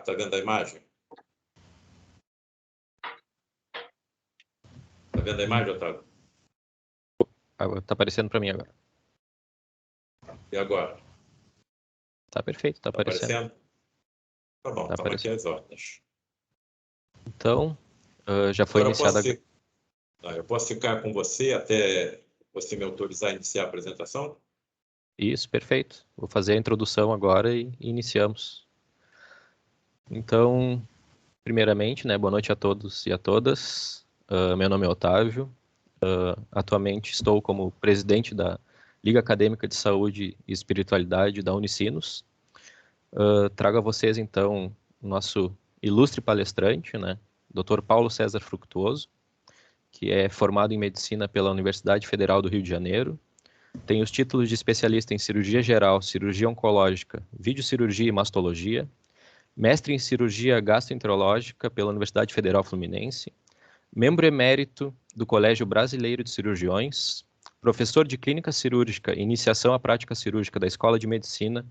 está vendo a imagem? Está vendo a imagem, Otávio? Está aparecendo para mim agora. E agora? Está perfeito, está aparecendo. Aparecendo? Tá bom, estamos aqui às ordens. Então, já foi Agora iniciada... eu posso ficar com você até você me autorizar a iniciar a apresentação? Isso, perfeito. Vou fazer a introdução agora e iniciamos. Então, primeiramente, né, boa noite a todos e a todas. Meu nome é Otávio. Atualmente estou como presidente da Liga Acadêmica de Saúde e Espiritualidade da Unicinos. Trago a vocês, então, o nosso ilustre palestrante, né, Dr. Paulo César Fructuoso, que é formado em Medicina pela Universidade Federal do Rio de Janeiro. Tem os títulos de especialista em Cirurgia Geral, Cirurgia Oncológica, Videocirurgia e Mastologia, mestre em Cirurgia Gastroenterológica pela Universidade Federal Fluminense, membro emérito do Colégio Brasileiro de Cirurgiões, professor de Clínica Cirúrgica e Iniciação à Prática Cirúrgica da Escola de Medicina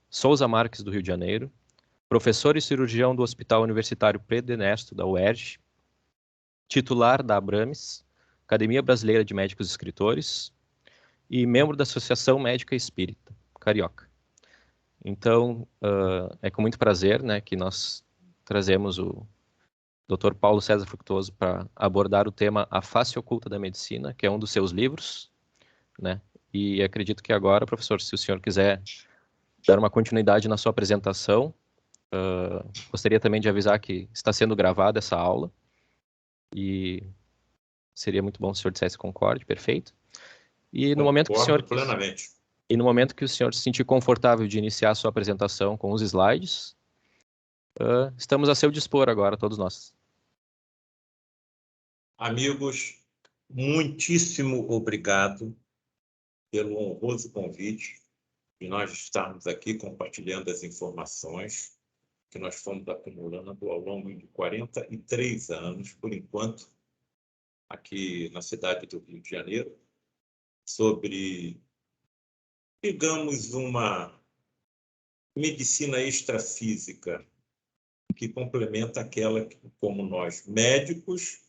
Souza Marques do Rio de Janeiro, professor e cirurgião do Hospital Universitário Pedro Ernesto da UERJ, titular da Abrames, Academia Brasileira de Médicos Escritores, e membro da Associação Médica Espírita, Carioca. Então, é com muito prazer, né, que nós trazemos o Dr. Paulo César Fructuoso para abordar o tema A Face Oculta da Medicina, que é um dos seus livros, né? E acredito que agora, professor, se o senhor quiser dar uma continuidade na sua apresentação, gostaria também de avisar que está sendo gravada essa aula e seria muito bom se o senhor dissesse concorde, perfeito. E no momento que o senhor plenamente. E no momento que o senhor se sentir confortável de iniciar a sua apresentação com os slides, estamos a seu dispor agora, todos nós. Amigos, muitíssimo obrigado pelo honroso convite de nós estarmos aqui compartilhando as informações que nós fomos acumulando ao longo de 43 anos, por enquanto, aqui na cidade do Rio de Janeiro, sobre, digamos, uma medicina extrafísica que complementa aquela que, como nós, médicos,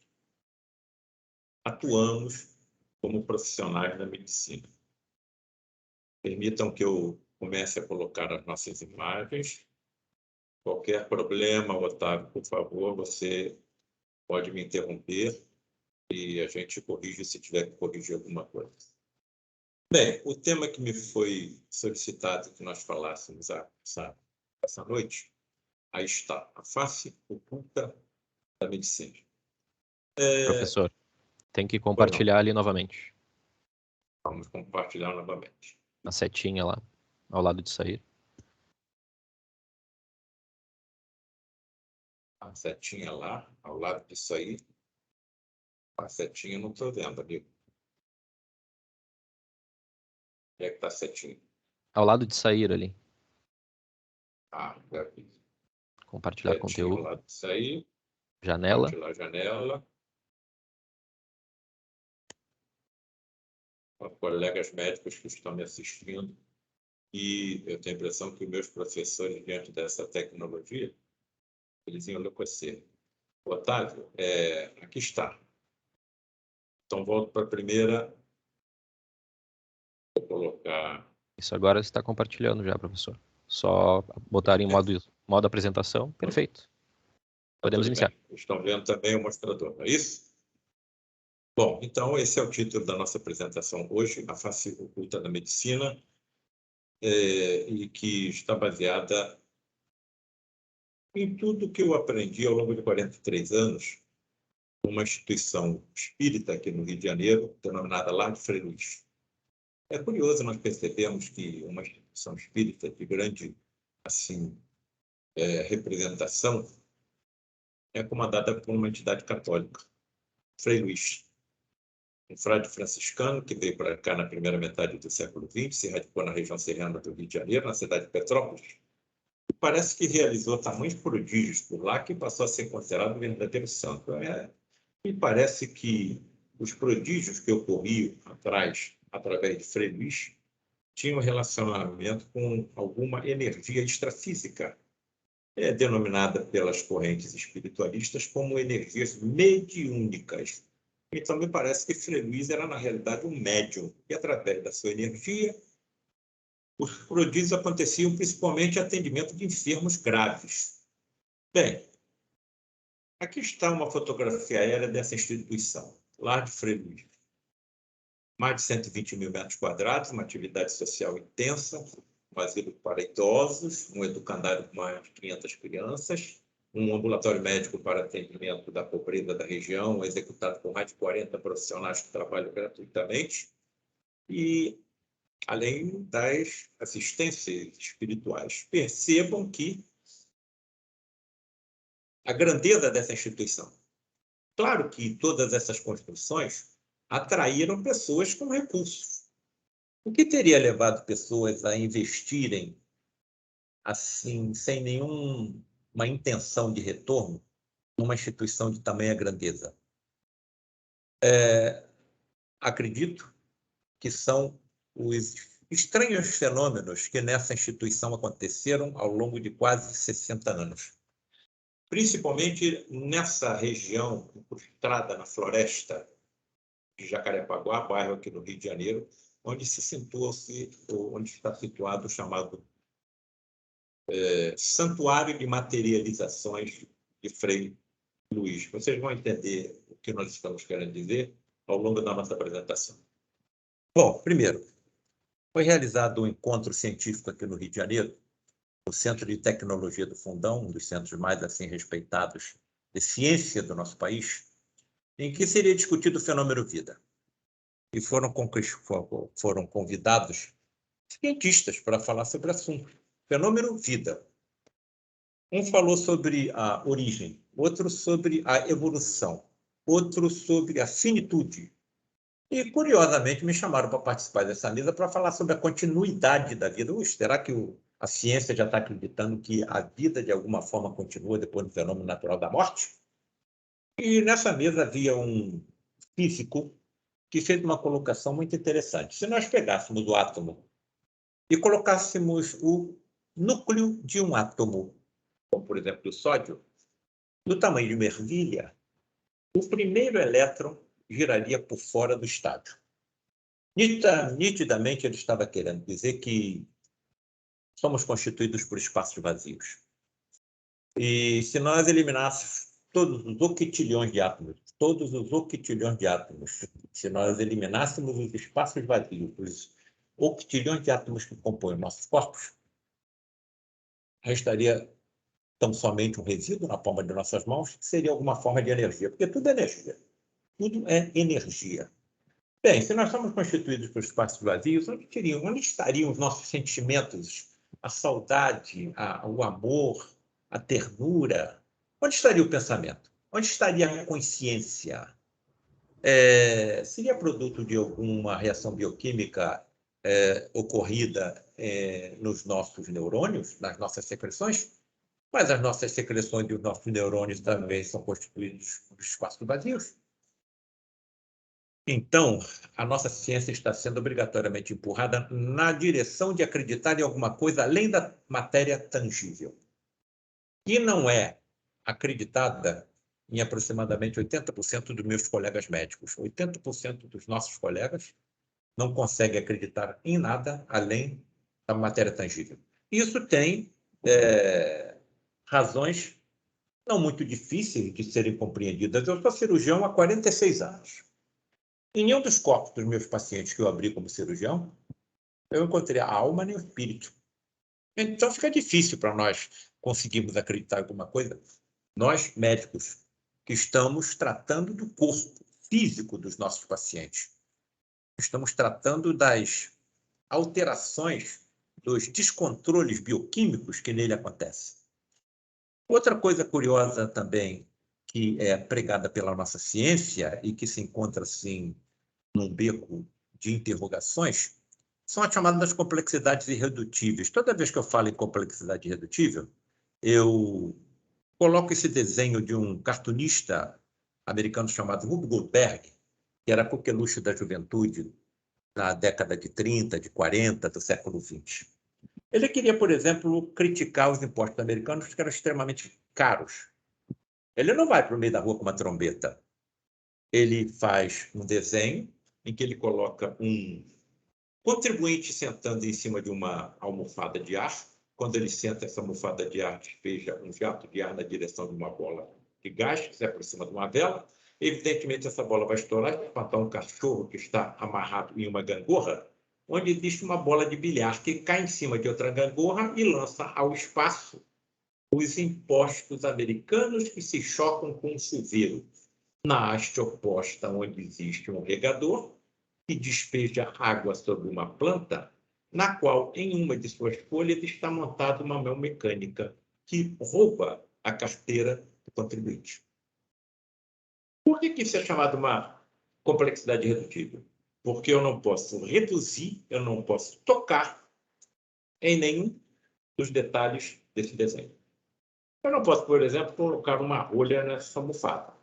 atuamos como profissionais da medicina. Permitam que eu comece a colocar as nossas imagens. Qualquer problema, Otávio, por favor, você pode me interromper e a gente corrige se tiver que corrigir alguma coisa. Bem, o tema que me foi solicitado que nós falássemos essa noite, aí está, a face oculta da medicina. Professor, tem que compartilhar ali novamente. Vamos compartilhar novamente. A setinha lá, ao lado de sair. A setinha lá, ao lado disso aí. A setinha eu não estou vendo, amigo. Onde é que está a setinha? Ao lado de sair ali. Já vi. Compartilhar setinha conteúdo. Ao lado disso aí. Janela. Compartilhar a janela. Os colegas médicos que estão me assistindo. E eu tenho a impressão que os meus professores, diante dessa tecnologia, eles iam enlouquecer. Otávio, aqui está. Então, volto para a primeira. Vou colocar... Isso agora está compartilhando já, professor. Só botar em modo apresentação. Perfeito. Podemos iniciar. Bem. Estão vendo também o mostrador, não é isso? Bom, então esse é o título da nossa apresentação hoje, A Face Oculta da Medicina, e que está baseada em tudo que eu aprendi ao longo de 43 anos, numa instituição espírita aqui no Rio de Janeiro, denominada Lar de Frei Luís. É curioso, nós percebemos que uma instituição espírita de grande representação é comandada por uma entidade católica, Frei Luís, um frade franciscano que veio para cá na primeira metade do século XX, se radicou na região serrana do Rio de Janeiro, na cidade de Petrópolis, e parece que realizou tamanhos prodígios por lá que passou a ser considerado um verdadeiro santo. Me parece que os prodígios que ocorriam através de Frei Luís, tinham relacionamento com alguma energia extrafísica é denominada pelas correntes espiritualistas como energias mediúnicas. Então, me parece que Frei Luiz era, na realidade, um médium, e, através da sua energia, os prodígios aconteciam principalmente em atendimento de enfermos graves. Bem, aqui está uma fotografia aérea dessa instituição, Lar de Frei Luiz. Mais de 120 mil metros quadrados, uma atividade social intensa, um asilo para idosos, um educandário com mais de 500 crianças, um ambulatório médico para atendimento da pobreza da região, executado por mais de 40 profissionais que trabalham gratuitamente, e além das assistências espirituais. Percebam que a grandeza dessa instituição. Claro que todas essas construções atraíram pessoas com recursos. O que teria levado pessoas a investirem assim, sem nenhuma intenção de retorno, numa instituição de tamanha grandeza? Acredito que são os estranhos fenômenos que nessa instituição aconteceram ao longo de quase 60 anos. Principalmente nessa região incrustada na floresta de Jacarepaguá, bairro aqui no Rio de Janeiro, onde está situado o chamado Santuário de Materializações de Frei Luiz. Vocês vão entender o que nós estamos querendo dizer ao longo da nossa apresentação. Bom, primeiro, foi realizado um encontro científico aqui no Rio de Janeiro, no Centro de Tecnologia do Fundão, um dos centros mais assim respeitados de ciência do nosso país, em que seria discutido o fenômeno vida. E foram convidados cientistas para falar sobre o assunto. Fenômeno vida. Um falou sobre a origem, outro sobre a evolução, outro sobre a finitude. E, curiosamente, me chamaram para participar dessa mesa para falar sobre a continuidade da vida. Será que a ciência já está acreditando que a vida, de alguma forma, continua depois do fenômeno natural da morte? E nessa mesa havia um físico que fez uma colocação muito interessante. Se nós pegássemos o átomo e colocássemos o núcleo de um átomo, como, por exemplo, o sódio, do tamanho de uma ervilha, o primeiro elétron giraria por fora do estádio. Nitidamente, ele estava querendo dizer que somos constituídos por espaços vazios. E se nós eliminássemos todos os octilhões de átomos, se nós eliminássemos os espaços vazios, os octilhões de átomos que compõem nossos corpos, restaria tão somente um resíduo na palma de nossas mãos, que seria alguma forma de energia, porque tudo é energia. Tudo é energia. Bem, se nós somos constituídos por espaços vazios, onde estariam os nossos sentimentos, a saudade, o amor, a ternura? Onde estaria o pensamento? Onde estaria a consciência? Seria produto de alguma reação bioquímica ocorrida nos nossos neurônios, nas nossas secreções? Mas as nossas secreções e os nossos neurônios também são constituídos por espaços vazios. Então, a nossa ciência está sendo obrigatoriamente empurrada na direção de acreditar em alguma coisa além da matéria tangível. E não é acreditada em aproximadamente 80% dos meus colegas médicos. 80% dos nossos colegas não conseguem acreditar em nada além da matéria tangível. Isso tem razões não muito difíceis de serem compreendidas. Eu sou cirurgião há 46 anos. Em nenhum dos corpos dos meus pacientes que eu abri como cirurgião, eu encontrei a alma nem o espírito. Então fica difícil para nós conseguirmos acreditar em alguma coisa. Nós, médicos, que estamos tratando do corpo físico dos nossos pacientes. Estamos tratando das alterações, dos descontroles bioquímicos que nele acontecem. Outra coisa curiosa também, que é pregada pela nossa ciência e que se encontra, assim, num beco de interrogações, são as chamadas complexidades irredutíveis. Toda vez que eu falo em complexidade irredutível, eu coloco esse desenho de um cartunista americano chamado Rube Goldberg, que era a coqueluche da juventude na década de 30, de 40, do século XX. Ele queria, por exemplo, criticar os impostos americanos, que eram extremamente caros. Ele não vai para o meio da rua com uma trombeta. Ele faz um desenho em que ele coloca um contribuinte sentando em cima de uma almofada de ar. Quando ele senta, essa almofada de ar despeja um jato de ar na direção de uma bola de gás que se aproxima de uma vela. Evidentemente, essa bola vai estourar e espantar um cachorro que está amarrado em uma gangorra, onde existe uma bola de bilhar que cai em cima de outra gangorra e lança ao espaço os impostos americanos que se chocam com um chuveiro. Na haste oposta, onde existe um regador, que despeja água sobre uma planta, na qual, em uma de suas folhas, está montada uma mão mecânica que rouba a carteira do contribuinte. Por que isso é chamado uma complexidade redutível? Porque eu não posso reduzir, eu não posso tocar em nenhum dos detalhes desse desenho. Eu não posso, por exemplo, colocar uma rolha nessa almofada.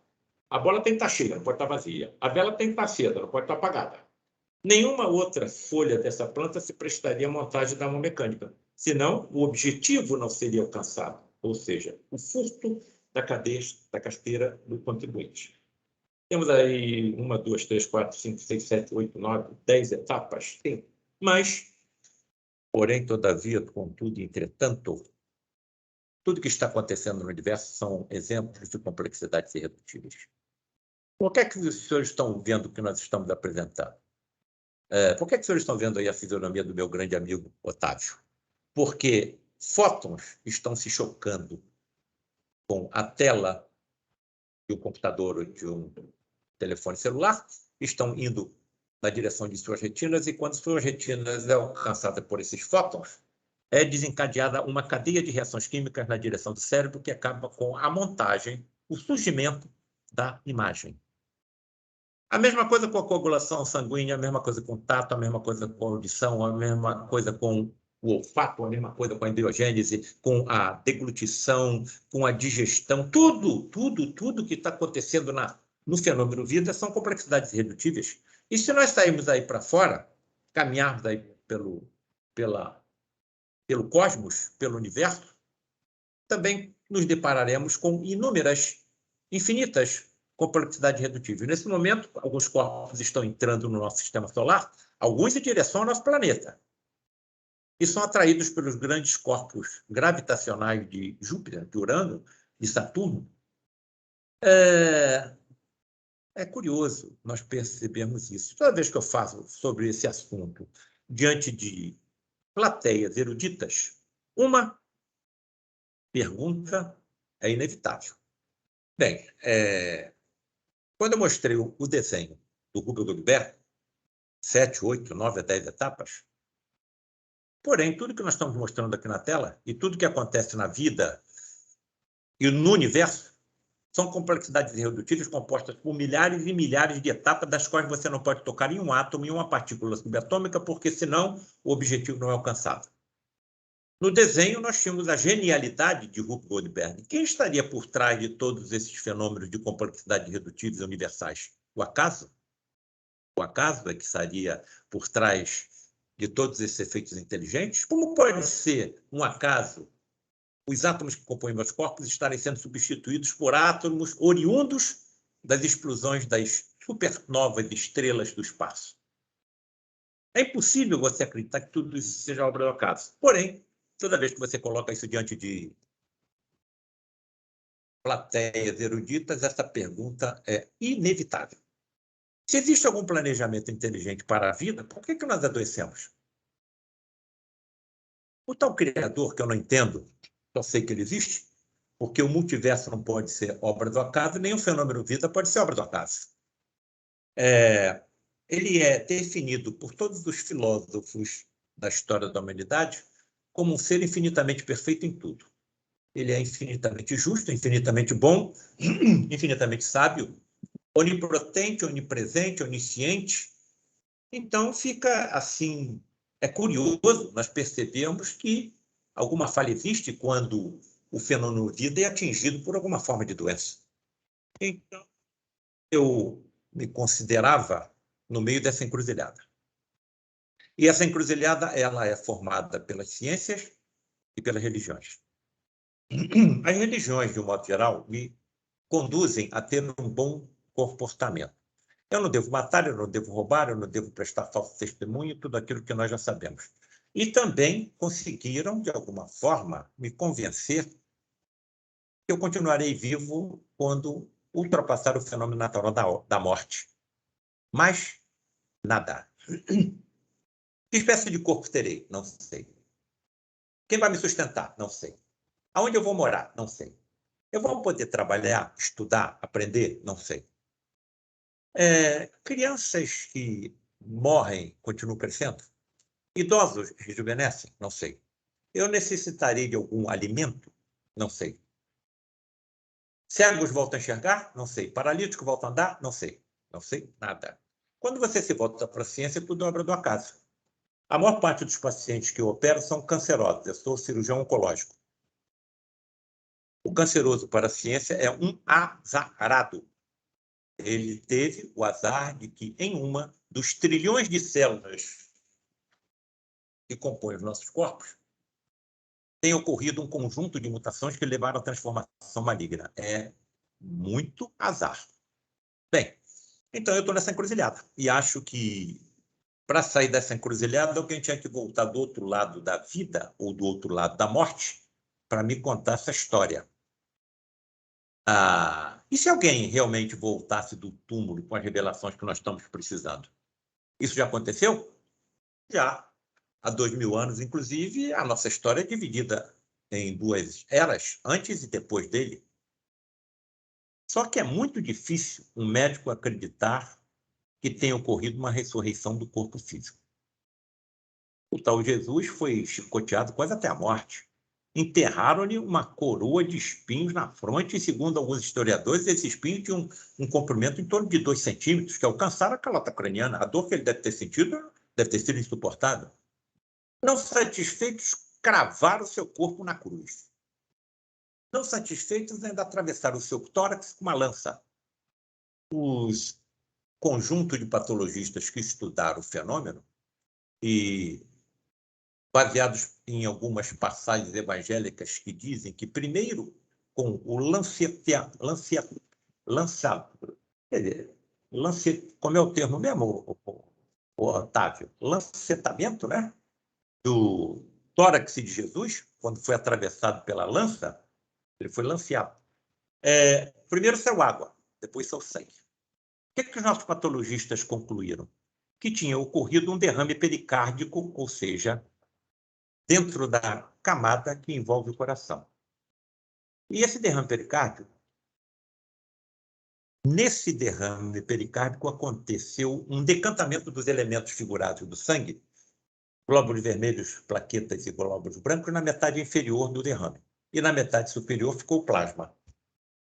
A bola tem que estar cheia, não pode estar vazia. A vela tem que estar acesa, não pode estar apagada. Nenhuma outra folha dessa planta se prestaria à montagem da mão mecânica. Senão, o objetivo não seria alcançado, ou seja, o furto da carteira do contribuinte. Temos aí 1, 2, 3, 4, 5, 6, 7, 8, 9, 10 etapas. Sim. Mas, porém, todavia, contudo, entretanto, tudo que está acontecendo no universo são exemplos de complexidades irredutíveis. Por que é que os senhores estão vendo o que nós estamos apresentando? Por que é que os senhores estão vendo aí a fisionomia do meu grande amigo Otávio? Porque fótons estão se chocando com a tela de um computador ou de um telefone celular, estão indo na direção de suas retinas, e quando suas retinas é alcançada por esses fótons, é desencadeada uma cadeia de reações químicas na direção do cérebro que acaba com a montagem, o surgimento da imagem. A mesma coisa com a coagulação sanguínea, a mesma coisa com o tato, a mesma coisa com a audição, a mesma coisa com o olfato, a mesma coisa com a embriogênese, com a deglutição, com a digestão. Tudo que está acontecendo no fenômeno vida são complexidades irredutíveis. E se nós sairmos aí para fora, caminharmos aí pelo cosmos, pelo universo, também nos depararemos com inúmeras, infinitas complexidades irredutíveis. Nesse momento, alguns corpos estão entrando no nosso sistema solar, alguns em direção ao nosso planeta, e são atraídos pelos grandes corpos gravitacionais de Júpiter, de Urano, de Saturno. É curioso nós percebermos isso. Toda vez que eu falo sobre esse assunto diante de plateias eruditas, uma pergunta é inevitável. Bem, quando eu mostrei o desenho do Rubens Guilbert, 7, 8, 9 a 10 etapas, porém, tudo que nós estamos mostrando aqui na tela e tudo que acontece na vida e no universo são complexidades irredutíveis compostas por milhares e milhares de etapas, das quais você não pode tocar em um átomo, em uma partícula subatômica, porque senão o objetivo não é alcançado. No desenho, nós tínhamos a genialidade de Rupert Goldberg. Quem estaria por trás de todos esses fenômenos de complexidade irredutíveis universais? O acaso? O acaso é que estaria por trás de todos esses efeitos inteligentes? Como pode ser um acaso os átomos que compõem meus corpos estarem sendo substituídos por átomos oriundos das explosões das supernovas estrelas do espaço? É impossível você acreditar que tudo isso seja obra do acaso. Porém, toda vez que você coloca isso diante de plateias eruditas, essa pergunta é inevitável. Se existe algum planejamento inteligente para a vida, por que nós adoecemos? O tal Criador, que eu não entendo, só sei que ele existe, porque o multiverso não pode ser obra do acaso, nem o fenômeno vida pode ser obra do acaso. Ele é definido por todos os filósofos da história da humanidade como um ser infinitamente perfeito em tudo. Ele é infinitamente justo, infinitamente bom, infinitamente sábio, onipotente, onipresente, onisciente. Então, fica assim, é curioso nós percebemos que alguma falha existe quando o fenômeno vida é atingido por alguma forma de doença. Então, eu me considerava no meio dessa encruzilhada. E essa encruzilhada ela é formada pelas ciências e pelas religiões. As religiões, de um modo geral, me conduzem a ter um bom comportamento. Eu não devo matar, eu não devo roubar, eu não devo prestar falso testemunho, tudo aquilo que nós já sabemos. E também conseguiram, de alguma forma, me convencer que eu continuarei vivo quando ultrapassar o fenômeno natural da morte. Mas nada. Que espécie de corpo terei? Não sei. Quem vai me sustentar? Não sei. Aonde eu vou morar? Não sei. Eu vou poder trabalhar, estudar, aprender? Não sei. Crianças que morrem continuam crescendo? Idosos rejuvenescem? Não sei. Eu necessitarei de algum alimento? Não sei. Cegos voltam a enxergar? Não sei. Paralíticos voltam a andar? Não sei. Não sei nada. Quando você se volta para a ciência, tudo é obra do acaso. A maior parte dos pacientes que eu opero são cancerosos. Eu sou cirurgião oncológico. O canceroso para a ciência é um azarado. Ele teve o azar de que em uma dos trilhões de células que compõem os nossos corpos, tem ocorrido um conjunto de mutações que levaram à transformação maligna. É muito azar. Bem, então eu estou nessa encruzilhada. E acho que, para sair dessa encruzilhada, alguém tinha que voltar do outro lado da vida ou do outro lado da morte para me contar essa história. E se alguém realmente voltasse do túmulo com as revelações que nós estamos precisando? Isso já aconteceu? Já. Há 2000 anos, inclusive, a nossa história é dividida em duas eras, antes e depois dele. Só que é muito difícil um médico acreditar que tenha ocorrido uma ressurreição do corpo físico. O tal Jesus foi chicoteado quase até a morte. Enterraram-lhe uma coroa de espinhos na fronte e, segundo alguns historiadores, esses espinhos tinham um comprimento em torno de 2 centímetros, que alcançaram a calota craniana. A dor que ele deve ter sentido deve ter sido insuportável. Não satisfeitos, cravaram seu corpo na cruz. Não satisfeitos, ainda atravessaram o seu tórax com uma lança. Os conjunto de patologistas que estudaram o fenômeno e baseados em algumas passagens evangélicas que dizem que primeiro com o como é o termo mesmo, o Otávio? Lancetamento, né? Do tórax de Jesus, quando foi atravessado pela lança, ele foi lanceado. Primeiro saiu água, depois saiu sangue. O que os nossos patologistas concluíram? Que tinha ocorrido um derrame pericárdico, ou seja, dentro da camada que envolve o coração. E esse derrame pericárdico, nesse derrame pericárdico aconteceu um decantamento dos elementos figurados do sangue, glóbulos vermelhos, plaquetas e glóbulos brancos, na metade inferior do derrame. E na metade superior ficou o plasma.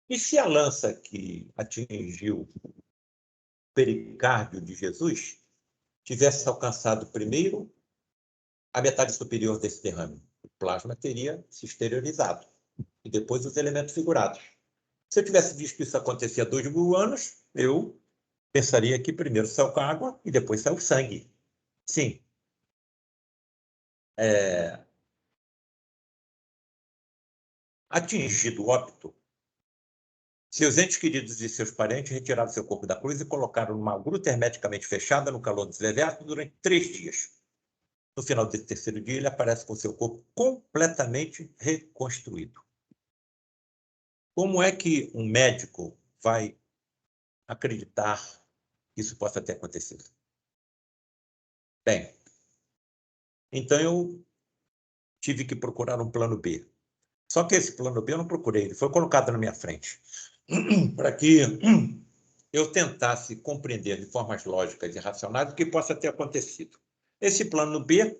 E se a lança que atingiu o pericárdio de Jesus tivesse alcançado primeiro a metade superior desse derrame, o plasma teria se exteriorizado. E depois os elementos figurados. Se eu tivesse visto isso acontecer há 2000 anos, eu pensaria que primeiro saiu com a água e depois saiu o sangue. Sim. Atingido o óbito, seus entes queridos e seus parentes retiraram seu corpo da cruz e colocaram numa gruta hermeticamente fechada no calor deserto durante 3 dias. No final desse terceiro dia, ele aparece com seu corpo completamente reconstruído. Como é que um médico vai acreditar que isso possa ter acontecido? Bem, então eu tive que procurar um plano B. Só que esse plano B eu não procurei, ele foi colocado na minha frente para que eu tentasse compreender de formas lógicas e racionais o que possa ter acontecido. Esse plano B,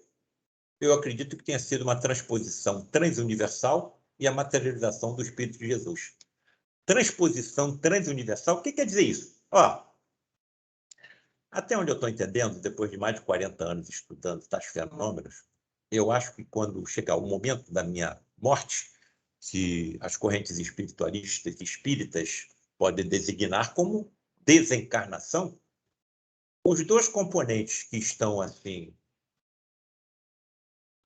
eu acredito que tenha sido uma transposição transuniversal e a materialização do Espírito de Jesus. Transposição transuniversal, o que quer dizer isso? Até onde eu estou entendendo, depois de mais de 40 anos estudando tais fenômenos, eu acho que quando chegar o momento da minha morte, que as correntes espiritualistas e espíritas podem designar como desencarnação, os dois componentes que estão assim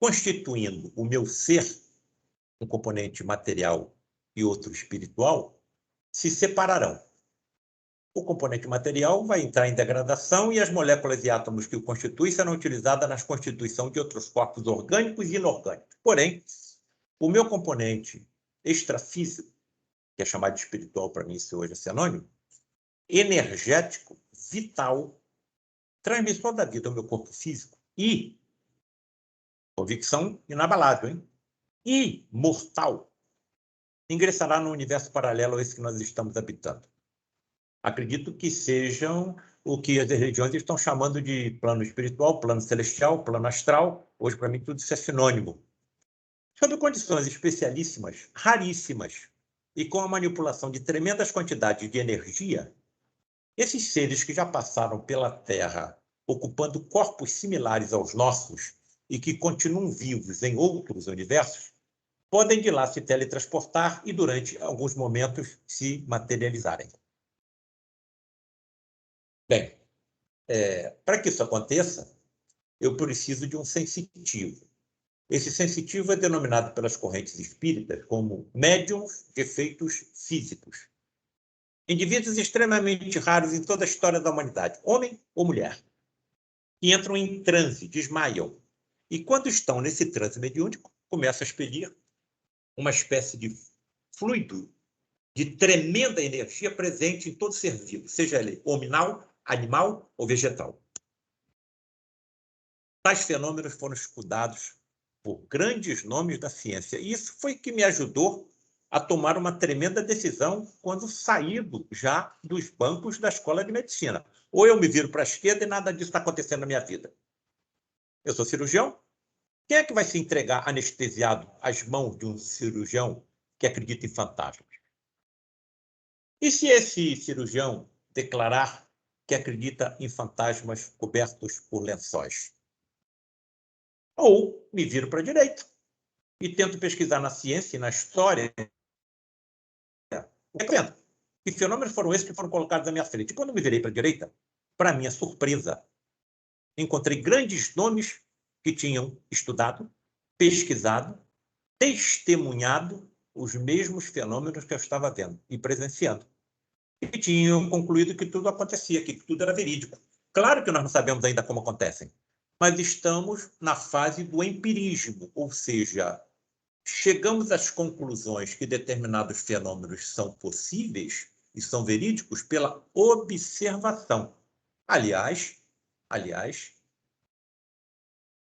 constituindo o meu ser, um componente material e outro espiritual, se separarão. O componente material vai entrar em degradação e as moléculas e átomos que o constituem serão utilizadas na constituição de outros corpos orgânicos e inorgânicos. Porém, o meu componente extrafísico, que é chamado de espiritual para mim, isso hoje é sinônimo, energético, vital, transmissor da vida ao meu corpo físico e, convicção inabalável, hein? Imortal, ingressará no universo paralelo a esse que nós estamos habitando. Acredito que sejam o que as religiões estão chamando de plano espiritual, plano celestial, plano astral. Hoje, para mim, tudo isso é sinônimo. Sob condições especialíssimas, raríssimas, e com a manipulação de tremendas quantidades de energia, esses seres que já passaram pela Terra, ocupando corpos similares aos nossos e que continuam vivos em outros universos, podem de lá se teletransportar e, durante alguns momentos, se materializarem. Bem, para que isso aconteça, eu preciso de um sensitivo. Esse sensitivo é denominado pelas correntes espíritas como médiums de efeitos físicos. Indivíduos extremamente raros em toda a história da humanidade, homem ou mulher, que entram em transe, desmaiam. E quando estão nesse transe mediúnico, começam a expelir uma espécie de fluido de tremenda energia presente em todo ser vivo, seja ele hominal, animal ou vegetal. Tais fenômenos foram estudados por grandes nomes da ciência. E isso foi que me ajudou a tomar uma tremenda decisão quando saí já dos bancos da escola de medicina. Ou eu me viro para a esquerda e nada disso está acontecendo na minha vida. Eu sou cirurgião. Quem é que vai se entregar anestesiado às mãos de um cirurgião que acredita em fantasmas? E se esse cirurgião declarar que acredita em fantasmas cobertos por lençóis? Ou me viro para a direita e tento pesquisar na ciência e na história que fenômenos foram esses que foram colocados à minha frente. E quando me virei para a direita, para minha surpresa, encontrei grandes nomes que tinham estudado, pesquisado, testemunhado os mesmos fenômenos que eu estava vendo e presenciando. E tinham concluído que tudo acontecia, que tudo era verídico. Claro que nós não sabemos ainda como acontecem, mas estamos na fase do empirismo, ou seja, chegamos às conclusões que determinados fenômenos são possíveis e são verídicos pela observação. Aliás,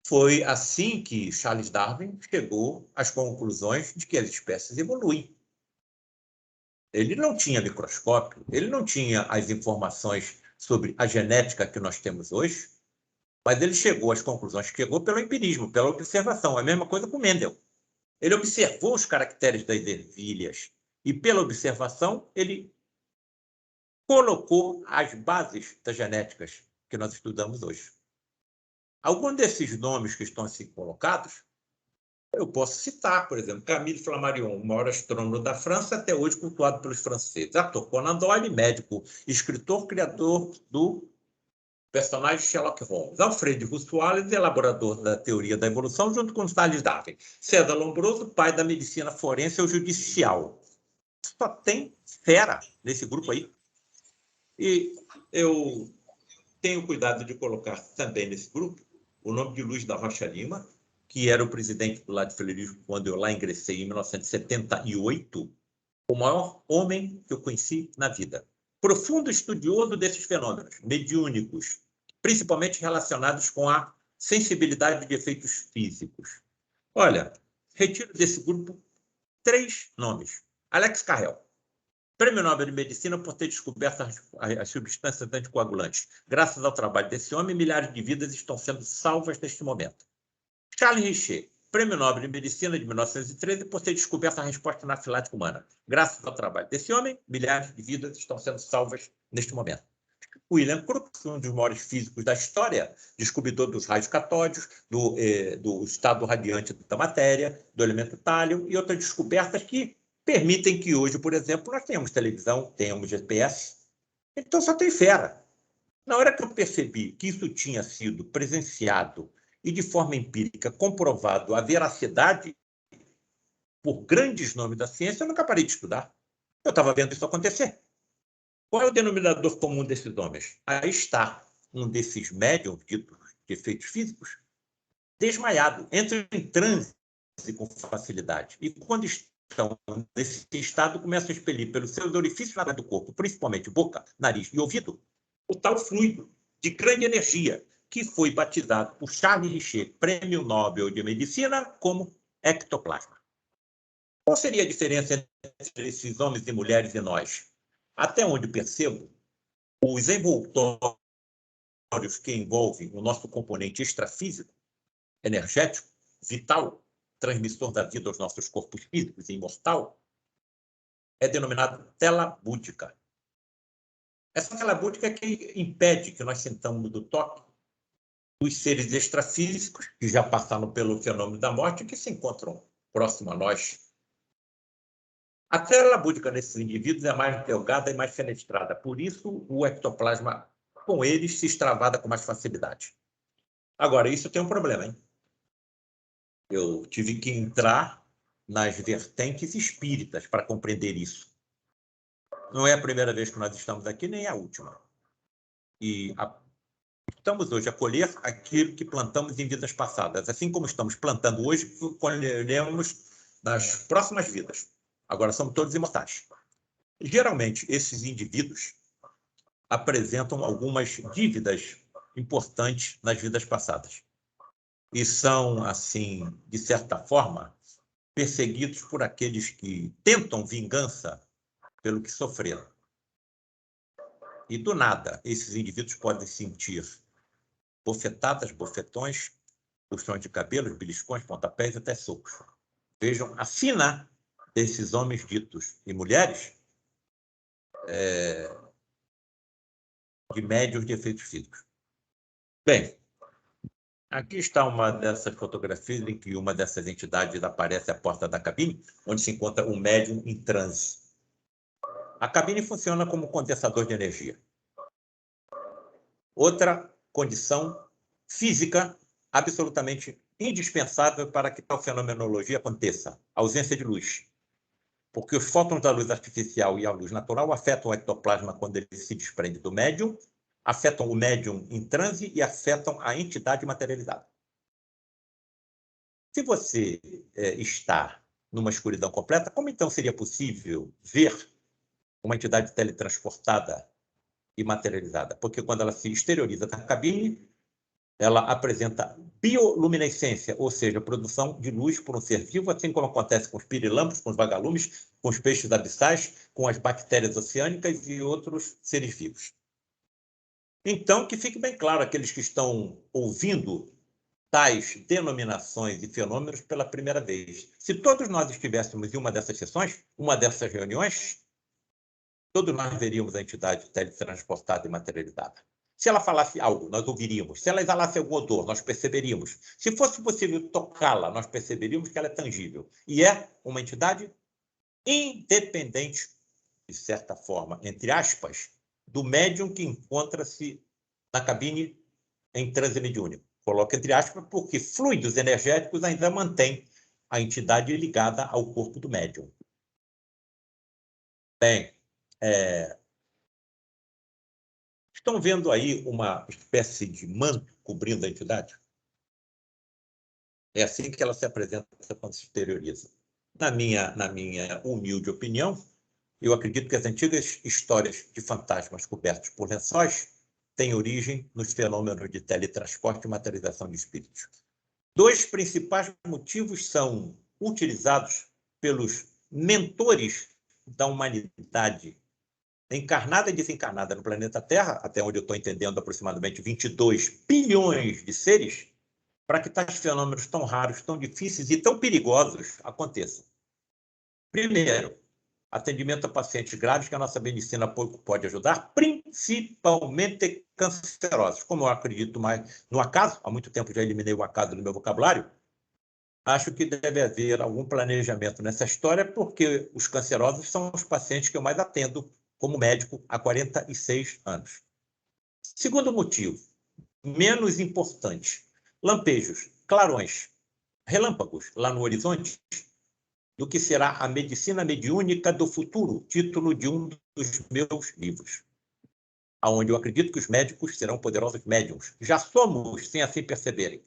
foi assim que Charles Darwin chegou às conclusões de que as espécies evoluem. Ele não tinha microscópio, ele não tinha as informações sobre a genética que nós temos hoje, mas ele chegou às conclusões que chegou pelo empirismo, pela observação. É a mesma coisa com Mendel. Ele observou os caracteres das ervilhas e, pela observação, ele colocou as bases das genéticas que nós estudamos hoje. Alguns desses nomes que estão assim colocados, eu posso citar, por exemplo, Camille Flammarion, o maior astrônomo da França, até hoje cultuado pelos franceses. Arthur Conan Doyle, médico, escritor, criador do personagem Sherlock Holmes. Alfred Russel Wallace, elaborador da teoria da evolução, junto com Charles Darwin. César Lombroso, pai da medicina forense ou judicial. Só tem fera nesse grupo aí. E eu tenho cuidado de colocar também nesse grupo o nome de Luiz da Rocha Lima, que era o presidente do Lado Fleurismo quando eu lá ingressei em 1978, o maior homem que eu conheci na vida. Profundo estudioso desses fenômenos mediúnicos, principalmente relacionados com a sensibilidade de efeitos físicos. Olha, retiro desse grupo 3 nomes. Alex Carrel, Prêmio Nobel de Medicina por ter descoberto as substâncias anticoagulantes. Graças ao trabalho desse homem, milhares de vidas estão sendo salvas neste momento. Charles Richer, Prêmio Nobel de Medicina de 1913 por ter descoberto a resposta anafilática humana. Graças ao trabalho desse homem, milhares de vidas estão sendo salvas neste momento. William Crookes, um dos maiores físicos da história, descobridor dos raios catódicos, do estado radiante da matéria, do elemento tálio e outras descobertas que permitem que hoje, por exemplo, nós tenhamos televisão, tenhamos GPS. Então só tem fera. Na hora que eu percebi que isso tinha sido presenciado e de forma empírica comprovado a veracidade por grandes nomes da ciência, eu nunca parei de estudar. Eu estava vendo isso acontecer. Qual é o denominador comum desses homens? Aí está um desses médiums ditos de efeitos físicos desmaiado, entra em transe com facilidade. E quando estão nesse estado, começam a expelir pelos seus orifícios do corpo, principalmente boca, nariz e ouvido, o tal fluido de grande energia, que foi batizado por Charles Richer, Prêmio Nobel de Medicina, como ectoplasma. Qual seria a diferença entre esses homens e mulheres e nós? Até onde percebo, os envoltórios que envolvem o nosso componente extrafísico, energético, vital, transmissor da vida aos nossos corpos físicos e imortal, é denominado tela búdica. Essa tela búdica é que impede que nós sintamos do toque os seres extrafísicos que já passaram pelo fenômeno da morte e que se encontram próximo a nós. A tela búdica nesses indivíduos é mais delgada e mais fenestrada. Por isso, o ectoplasma, com eles, se extravada com mais facilidade. Agora, isso tem um problema, hein? Eu tive que entrar nas vertentes espíritas para compreender isso. Não é a primeira vez que nós estamos aqui, nem a última. E estamos hoje a colher aquilo que plantamos em vidas passadas. Assim como estamos plantando hoje, colheremos nas próximas vidas. Agora somos todos imortais. Geralmente, esses indivíduos apresentam algumas dívidas importantes nas vidas passadas. E são, assim, de certa forma, perseguidos por aqueles que tentam vingança pelo que sofreram. E, do nada, esses indivíduos podem sentir bofetadas, bofetões, puxões de cabelos, beliscões, pontapés e até socos. Vejam a sina desses homens ditos e mulheres de médios de efeitos físicos. Bem, aqui está uma dessas fotografias em que uma dessas entidades aparece à porta da cabine, onde se encontra um médium em transe. A cabine funciona como condensador de energia. Outra condição física absolutamente indispensável para que tal fenomenologia aconteça: a ausência de luz. Porque os fótons da luz artificial e a luz natural afetam o ectoplasma quando ele se desprende do médium, afetam o médium em transe e afetam a entidade materializada. Se você está numa escuridão completa, como então seria possível ver uma entidade teletransportada e materializada? Porque quando ela se exterioriza da cabine, ela apresenta bioluminescência, ou seja, produção de luz por um ser vivo, assim como acontece com os pirilampos, com os vagalumes, com os peixes abissais, com as bactérias oceânicas e outros seres vivos. Então, que fique bem claro, aqueles que estão ouvindo tais denominações e fenômenos pela primeira vez. Se todos nós estivéssemos em uma dessas sessões, uma dessas reuniões, todos nós veríamos a entidade teletransportada e materializada. Se ela falasse algo, nós ouviríamos. Se ela exalasse algum odor, nós perceberíamos. Se fosse possível tocá-la, nós perceberíamos que ela é tangível. E é uma entidade independente, de certa forma, entre aspas, do médium que encontra-se na cabine em transe mediúnico. Coloca entre aspas, porque fluidos energéticos ainda mantêm a entidade ligada ao corpo do médium. Bem, estão vendo aí uma espécie de manto cobrindo a entidade? É assim que ela se apresenta quando se exterioriza. Na minha humilde opinião, eu acredito que as antigas histórias de fantasmas cobertos por lençóis têm origem nos fenômenos de teletransporte e materialização de espíritos. Dois principais motivos são utilizados pelos mentores da humanidade encarnada e desencarnada no planeta Terra, até onde eu estou entendendo aproximadamente 22 bilhões de seres, para que tais fenômenos tão raros, tão difíceis e tão perigosos aconteçam. Primeiro, atendimento a pacientes graves que a nossa medicina pouco pode ajudar, principalmente cancerosos. Como eu acredito mais no acaso, há muito tempo já eliminei o acaso do meu vocabulário, acho que deve haver algum planejamento nessa história, porque os cancerosos são os pacientes que eu mais atendo como médico há 46 anos. Segundo motivo, menos importante, lampejos, clarões, relâmpagos lá no horizonte do que será a medicina mediúnica do futuro, título de um dos meus livros, onde eu acredito que os médicos serão poderosos médiums. Já somos, sem assim perceberem,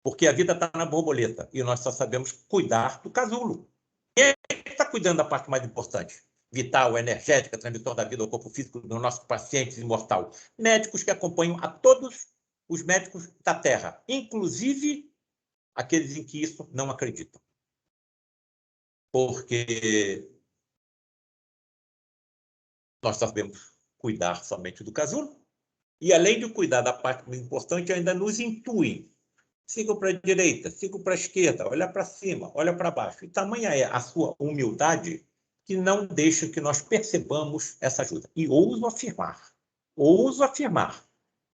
porque a vida está na borboleta e nós só sabemos cuidar do casulo. Quem está cuidando da parte mais importante? Vital, energética, transmissão da vida ao corpo físico do nosso paciente imortal. Médicos que acompanham a todos os médicos da Terra, inclusive aqueles em que isso não acreditam. Porque nós sabemos cuidar somente do casulo e, além de cuidar da parte mais importante, ainda nos intuem. Sigam para a direita, sigam para a esquerda, olha para cima, olha para baixo. E tamanha é a sua humildade que não deixa que nós percebamos essa ajuda. E ouso afirmar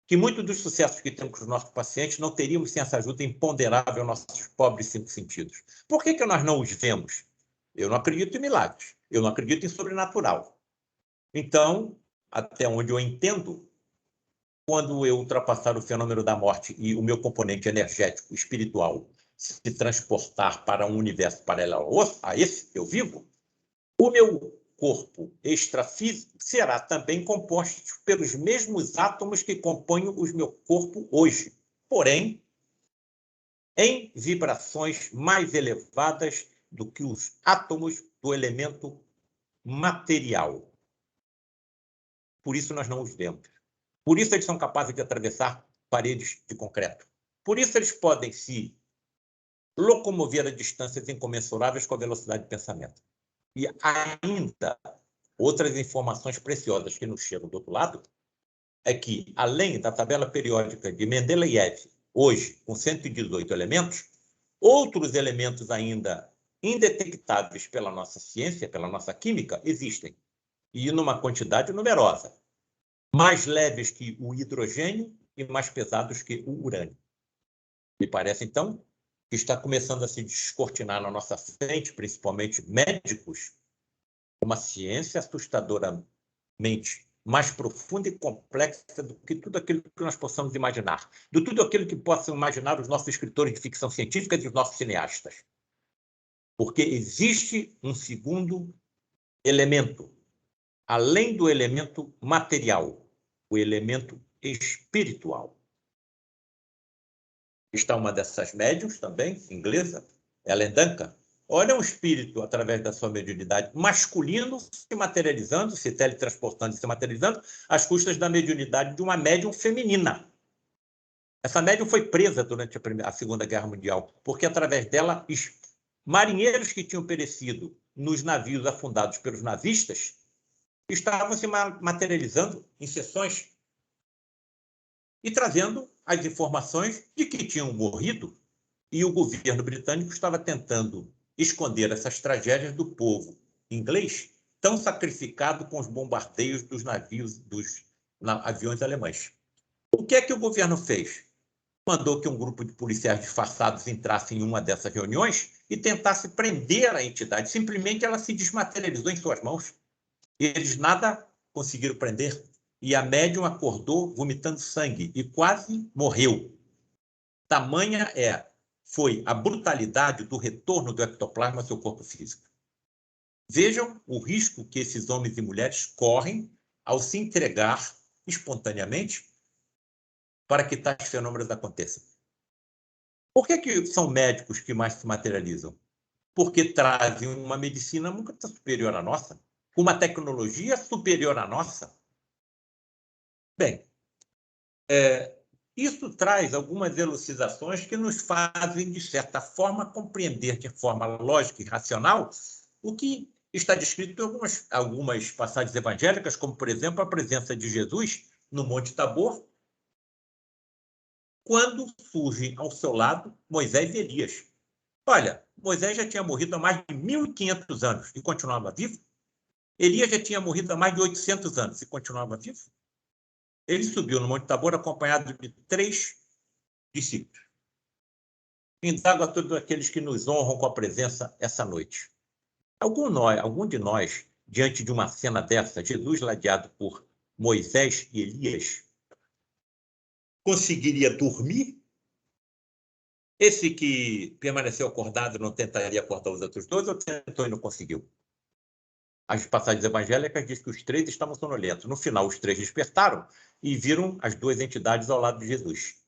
que muitos dos sucessos que temos com os nossos pacientes não teríamos sem essa ajuda imponderável aos nossos pobres 5 sentidos. Por que nós não os vemos? Eu não acredito em milagres, eu não acredito em sobrenatural. Então, até onde eu entendo, quando eu ultrapassar o fenômeno da morte e o meu componente energético, espiritual, se transportar para um universo paralelo a esse que eu vivo, o meu corpo extrafísico será também composto pelos mesmos átomos que compõem o meu corpo hoje, porém, em vibrações mais elevadas do que os átomos do elemento material. Por isso nós não os vemos. Por isso eles são capazes de atravessar paredes de concreto. Por isso eles podem se locomover a distâncias incomensuráveis com a velocidade de pensamento. E ainda outras informações preciosas que nos chegam do outro lado é que, além da tabela periódica de Mendeleev, hoje com 118 elementos, outros elementos ainda indetectáveis pela nossa ciência, pela nossa química, existem. E numa quantidade numerosa. Mais leves que o hidrogênio e mais pesados que o urânio. Me parece, então, que está começando a se descortinar na nossa frente, principalmente médicos, uma ciência assustadoramente mais profunda e complexa do que tudo aquilo que nós possamos imaginar, de tudo aquilo que possam imaginar os nossos escritores de ficção científica e os nossos cineastas. Porque existe um segundo elemento, além do elemento material, o elemento espiritual. Está uma dessas médiums também, inglesa, Ellen Duncan. Olha um espírito, através da sua mediunidade, masculino se materializando, se teletransportando e se materializando, às custas da mediunidade de uma médium feminina. Essa médium foi presa durante a Segunda Guerra Mundial, porque, através dela, marinheiros que tinham perecido nos navios afundados pelos nazistas estavam se materializando em sessões e trazendo as informações de que tinham morrido, e o governo britânico estava tentando esconder essas tragédias do povo inglês, tão sacrificado com os bombardeios dos navios, dos aviões alemães. O que é que o governo fez? Mandou que um grupo de policiais disfarçados entrasse em uma dessas reuniões e tentasse prender a entidade. Simplesmente ela se desmaterializou em suas mãos. Eles nada conseguiram prender. E a médium acordou vomitando sangue e quase morreu. Tamanha foi a brutalidade do retorno do ectoplasma ao seu corpo físico. Vejam o risco que esses homens e mulheres correm ao se entregar espontaneamente para que tais fenômenos aconteçam. Por que são médicos que mais se materializam? Porque trazem uma medicina muito superior à nossa, com uma tecnologia superior à nossa. Bem, isso traz algumas elucidações que nos fazem, de certa forma, compreender de forma lógica e racional o que está descrito em algumas passagens evangélicas, como, por exemplo, a presença de Jesus no Monte Tabor, quando surgem ao seu lado Moisés e Elias. Olha, Moisés já tinha morrido há mais de 1.500 anos e continuava vivo. Elias já tinha morrido há mais de 800 anos e continuava vivo. Ele subiu no Monte Tabor acompanhado de 3 discípulos. Indago a todos aqueles que nos honram com a presença essa noite. Algum de nós, diante de uma cena dessa, Jesus ladeado por Moisés e Elias, conseguiria dormir Esse que permaneceu acordado não tentaria acordar os outros dois ou tentou e não conseguiu? As passagens evangélicas dizem que os três estavam sonolentos. No final, os três despertaram e viram as duas entidades ao lado de Jesus.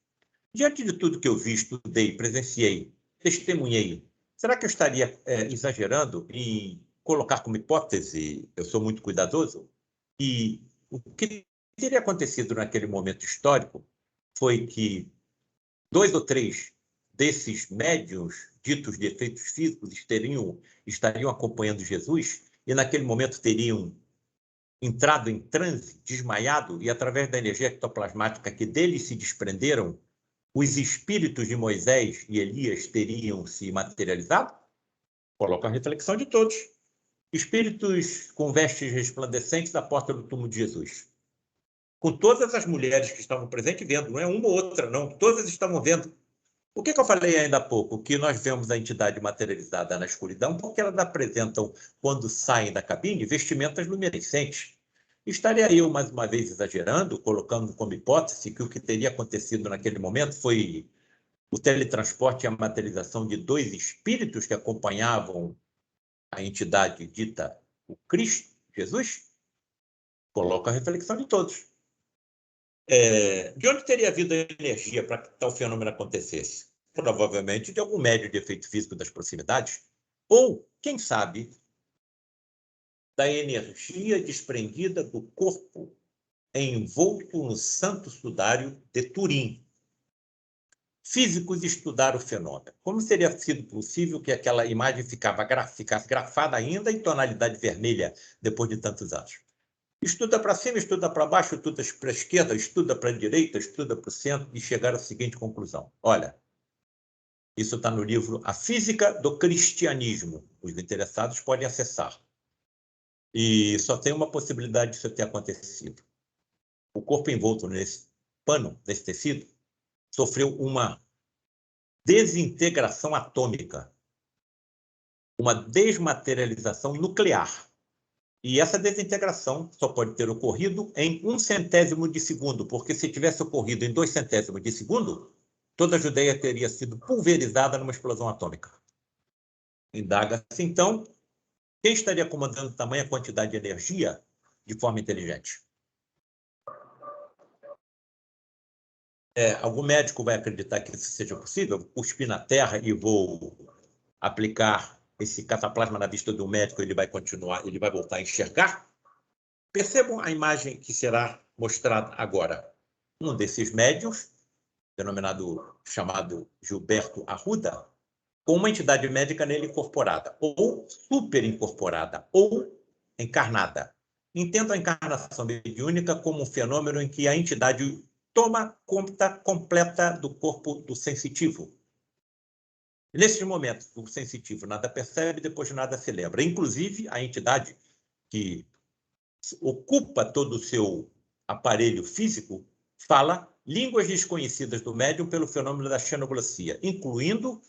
Diante de tudo que eu vi, estudei, presenciei, testemunhei, será que eu estaria exagerando em colocar como hipótese, eu sou muito cuidadoso, e o que teria acontecido naquele momento histórico foi que 2 ou 3 desses médiuns ditos de efeitos físicos estariam acompanhando Jesus e naquele momento teriam entrado em transe, desmaiado, e através da energia ectoplasmática que deles se desprenderam, os espíritos de Moisés e Elias teriam se materializado? Coloca a reflexão de todos. Espíritos com vestes resplandecentes à porta do túmulo de Jesus. Com todas as mulheres que estavam presentes vendo, não é uma ou outra, não, todas estavam vendo. O que eu falei ainda há pouco? Que nós vemos a entidade materializada na escuridão porque elas apresentam, quando saem da cabine, vestimentas luminescentes. Estaria eu, mais uma vez, exagerando, colocando como hipótese que o que teria acontecido naquele momento foi o teletransporte e a materialização de 2 espíritos que acompanhavam a entidade dita o Cristo, Jesus? Coloca a reflexão de todos. De onde teria havido a energia para que tal fenômeno acontecesse? Provavelmente de algum médio de efeito físico das proximidades, ou, quem sabe, da energia desprendida do corpo envolto no Santo Sudário de Turim. Físicos estudaram o fenômeno. Como seria sido possível que aquela imagem ficasse grafada ainda em tonalidade vermelha depois de tantos anos? Estuda para cima, estuda para baixo, estuda para a esquerda, estuda para a direita, estuda para o centro e chegar à seguinte conclusão. Olha, isso está no livro A Física do Cristianismo. Os interessados podem acessar. E só tem uma possibilidade disso ter acontecido. O corpo envolto nesse pano, nesse tecido, sofreu uma desintegração atômica, uma desmaterialização nuclear. E essa desintegração só pode ter ocorrido em 1/100º de segundo, porque se tivesse ocorrido em 2/100º de segundo, toda a Judeia teria sido pulverizada numa explosão atômica. Indaga-se, então, quem estaria comandando tamanha quantidade de energia de forma inteligente? Algum médico vai acreditar que isso seja possível? Cuspir na terra e vou aplicar esse cataplasma na vista do médico, ele vai continuar, ele vai voltar a enxergar? Percebam a imagem que será mostrada agora. Um desses médiuns, chamado Gilberto Arruda, com uma entidade médica nele incorporada, ou super incorporada, ou encarnada. Entendo a encarnação mediúnica como um fenômeno em que a entidade toma conta completa do corpo do sensitivo. Nesse momento, o sensitivo nada percebe, depois nada se lembra. Inclusive, a entidade que ocupa todo o seu aparelho físico fala línguas desconhecidas do médium pelo fenômeno da xenoglosia, incluindo,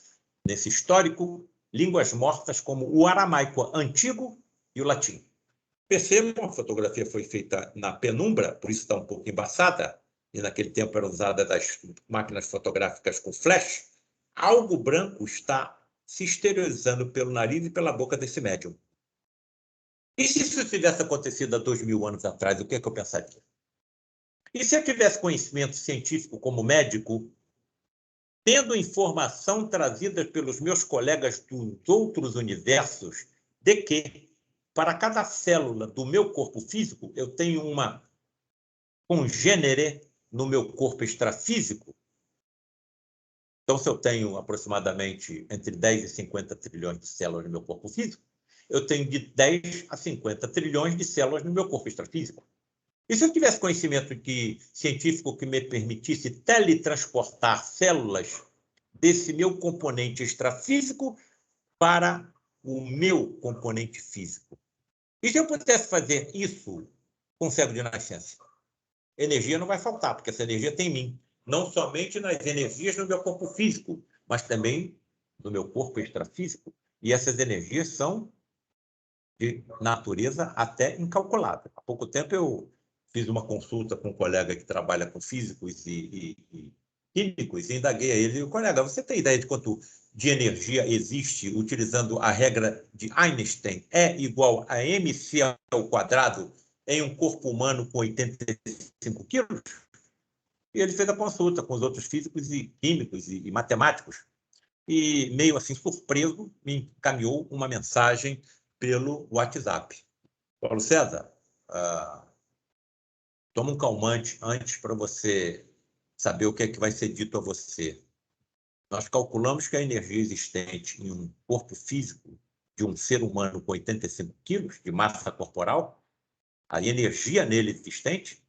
nesse histórico, línguas mortas como o aramaico antigo e o latim. Percebam, a fotografia foi feita na penumbra, por isso está um pouco embaçada, e naquele tempo eram usadas as máquinas fotográficas com flash. Algo branco está se exteriorizando pelo nariz e pela boca desse médium. E se isso tivesse acontecido há 2000 anos atrás, o que é que eu pensaria? E se eu tivesse conhecimento científico como médico, tendo informação trazida pelos meus colegas dos outros universos, de que, para cada célula do meu corpo físico, eu tenho uma congênere no meu corpo extrafísico? Então, se eu tenho aproximadamente entre 10 e 50 trilhões de células no meu corpo físico, eu tenho de 10 a 50 trilhões de células no meu corpo extrafísico. E se eu tivesse conhecimento científico que me permitisse teletransportar células desse meu componente extrafísico para o meu componente físico? E se eu pudesse fazer isso com cego de nascença? Energia não vai faltar, porque essa energia tem em mim. Não somente nas energias no meu corpo físico, mas também no meu corpo extrafísico. E essas energias são de natureza até incalculável. Há pouco tempo eu fiz uma consulta com um colega que trabalha com físicos e químicos e indaguei a ele, colega, você tem ideia de quanto de energia existe utilizando a regra de Einstein, E igual a mc ao quadrado em um corpo humano com 85 quilos? E ele fez a consulta com os outros físicos e químicos e matemáticos e, meio assim surpreso, me encaminhou uma mensagem pelo WhatsApp. Paulo César, toma um calmante antes para você saber o que é que vai ser dito a você. Nós calculamos que a energia existente em um corpo físico de um ser humano com 85 quilos de massa corporal, a energia nele existente,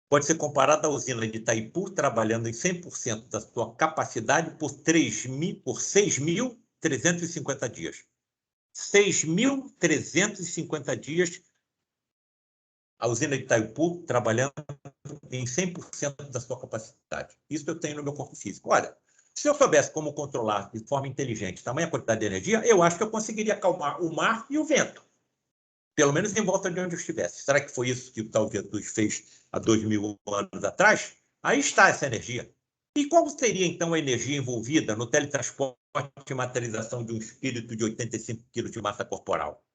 pode ser comparada à usina de Itaipu trabalhando em 100% da sua capacidade por 6.350 dias. 6.350 dias a usina de Itaipu trabalhando em 100% da sua capacidade. Isso eu tenho no meu corpo físico. Olha, se eu soubesse como controlar de forma inteligente tamanha quantidade de energia, eu acho que eu conseguiria acalmar o mar e o vento. Pelo menos em volta de onde eu estivesse. Será que foi isso que o tal Jesus fez há 2.000 anos atrás? Aí está essa energia. E qual seria, então, a energia envolvida no teletransporte e materialização de um espírito de 85 quilos de massa corporal?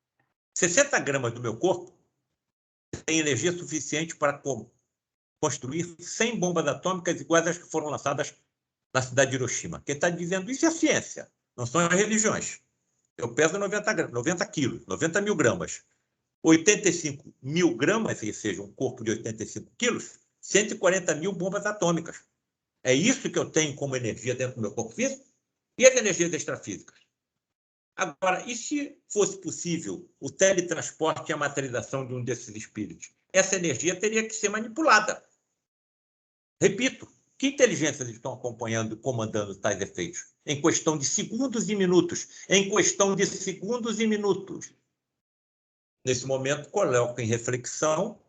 60 gramas do meu corpo tem energia suficiente para construir 100 bombas atômicas iguais às que foram lançadas na cidade de Hiroshima. Quem está dizendo isso é a ciência, não são as religiões. Eu peso 90 quilos, 90 mil gramas. 85 mil gramas, ou seja, um corpo de 85 quilos, 140 mil bombas atômicas. É isso que eu tenho como energia dentro do meu corpo físico e as energias extrafísicas. Agora, e se fosse possível o teletransporte e a materialização de um desses espíritos? Essa energia teria que ser manipulada. Repito, que inteligências estão acompanhando e comandando tais efeitos? Em questão de segundos e minutos. Em questão de segundos e minutos. Nesse momento, coloco em reflexão,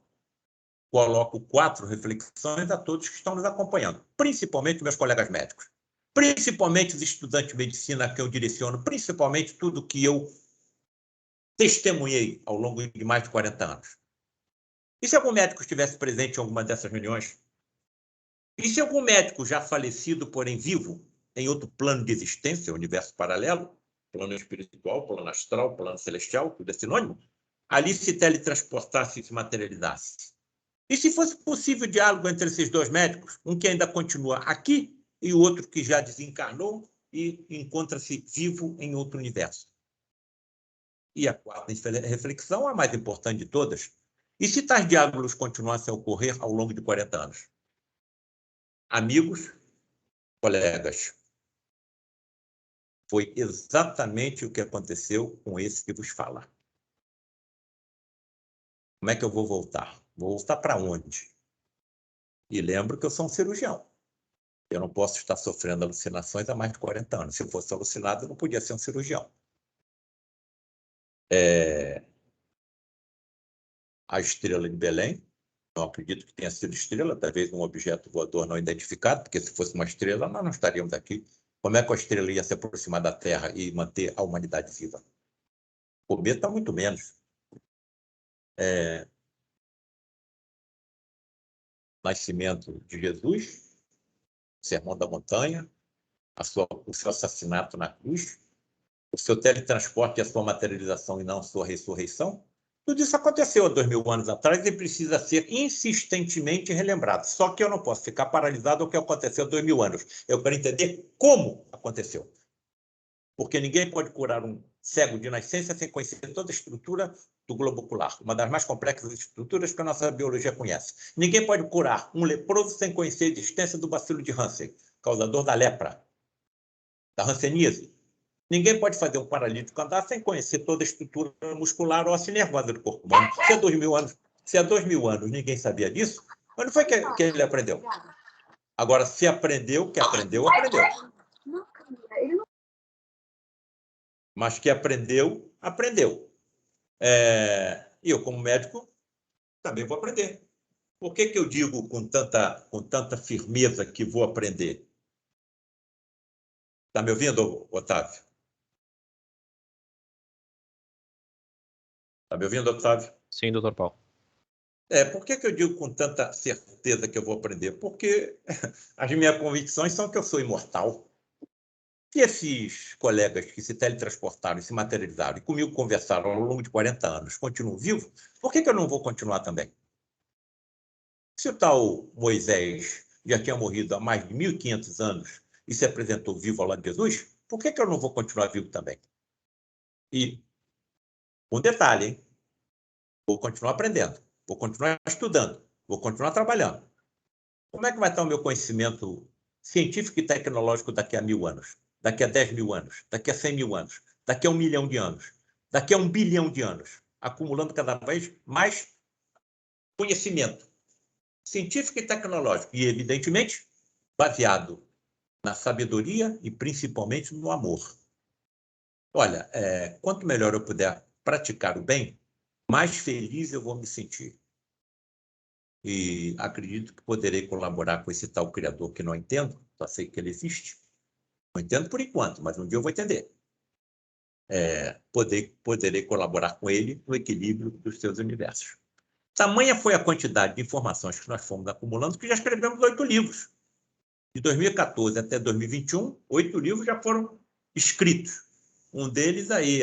coloco 4 reflexões a todos que estão nos acompanhando, principalmente meus colegas médicos, principalmente os estudantes de medicina a que eu direciono, principalmente tudo que eu testemunhei ao longo de mais de 40 anos. E se algum médico estivesse presente em alguma dessas reuniões? E se algum médico já falecido, porém vivo, em outro plano de existência, universo paralelo, plano espiritual, plano astral, plano celestial, tudo é sinônimo, ali se teletransportasse e se materializasse? E se fosse possível diálogo entre esses dois médicos, um que ainda continua aqui e o outro que já desencarnou e encontra-se vivo em outro universo? E a quarta reflexão, a mais importante de todas, e se tais diálogos continuassem a ocorrer ao longo de 40 anos? Amigos, colegas, foi exatamente o que aconteceu com esse que vos fala. Como é que eu vou voltar? Vou voltar para onde? E lembro que eu sou um cirurgião. Eu não posso estar sofrendo alucinações há mais de 40 anos. Se eu fosse alucinado, eu não podia ser um cirurgião. A estrela de Belém, não acredito que tenha sido estrela, talvez um objeto voador não identificado, porque se fosse uma estrela, nós não estaríamos aqui. Como é que a estrela ia se aproximar da Terra e manter a humanidade viva? Cometa, muito menos. Nascimento de Jesus, Sermão da Montanha, o seu assassinato na cruz, o seu teletransporte e a sua materialização e não a sua ressurreição. Tudo isso aconteceu há 2.000 anos atrás e precisa ser insistentemente relembrado. Só que eu não posso ficar paralisado ao que aconteceu há 2.000 anos. Eu quero entender como aconteceu. Porque ninguém pode curar um cego de nascença sem conhecer toda a estrutura do globo ocular, uma das mais complexas estruturas que a nossa biologia conhece. Ninguém pode curar um leproso sem conhecer a existência do bacilo de Hansen, causador da lepra, da hanseníase. Ninguém pode fazer um paralítico andar sem conhecer toda a estrutura muscular ou óssea nervosa do corpo humano. Se há 2.000 anos ninguém sabia disso, quando foi que ele aprendeu? Agora, se aprendeu, que aprendeu, aprendeu. Mas que aprendeu, aprendeu. E eu, como médico, também vou aprender. Por que eu digo com tanta firmeza que vou aprender? Está me ouvindo, Otávio? Está me ouvindo, Otávio? Sim, doutor Paulo. Por que eu digo com tanta certeza que eu vou aprender? Porque as minhas convicções são que eu sou imortal. E esses colegas que se teletransportaram, se materializaram e comigo conversaram ao longo de 40 anos, continuam vivos, por que eu não vou continuar também? Se o tal Moisés já tinha morrido há mais de 1.500 anos e se apresentou vivo ao lado de Jesus, por que eu não vou continuar vivo também? E um detalhe, hein? Vou continuar aprendendo, vou continuar estudando, vou continuar trabalhando. Como é que vai estar o meu conhecimento científico e tecnológico daqui a 1.000 anos? Daqui a 10.000 anos? Daqui a 100.000 anos? Daqui a 1 milhão de anos? Daqui a 1 bilhão de anos? Acumulando cada vez mais conhecimento científico e tecnológico. E, evidentemente, baseado na sabedoria e, principalmente, no amor. Olha, quanto melhor eu puder praticar o bem, mais feliz eu vou me sentir. E acredito que poderei colaborar com esse tal criador que não entendo, só sei que ele existe. Não entendo por enquanto, mas um dia eu vou entender. Poderei colaborar com ele no equilíbrio dos seus universos. Tamanha foi a quantidade de informações que nós fomos acumulando que já escrevemos 8 livros. De 2014 até 2021, 8 livros já foram escritos. Um deles aí,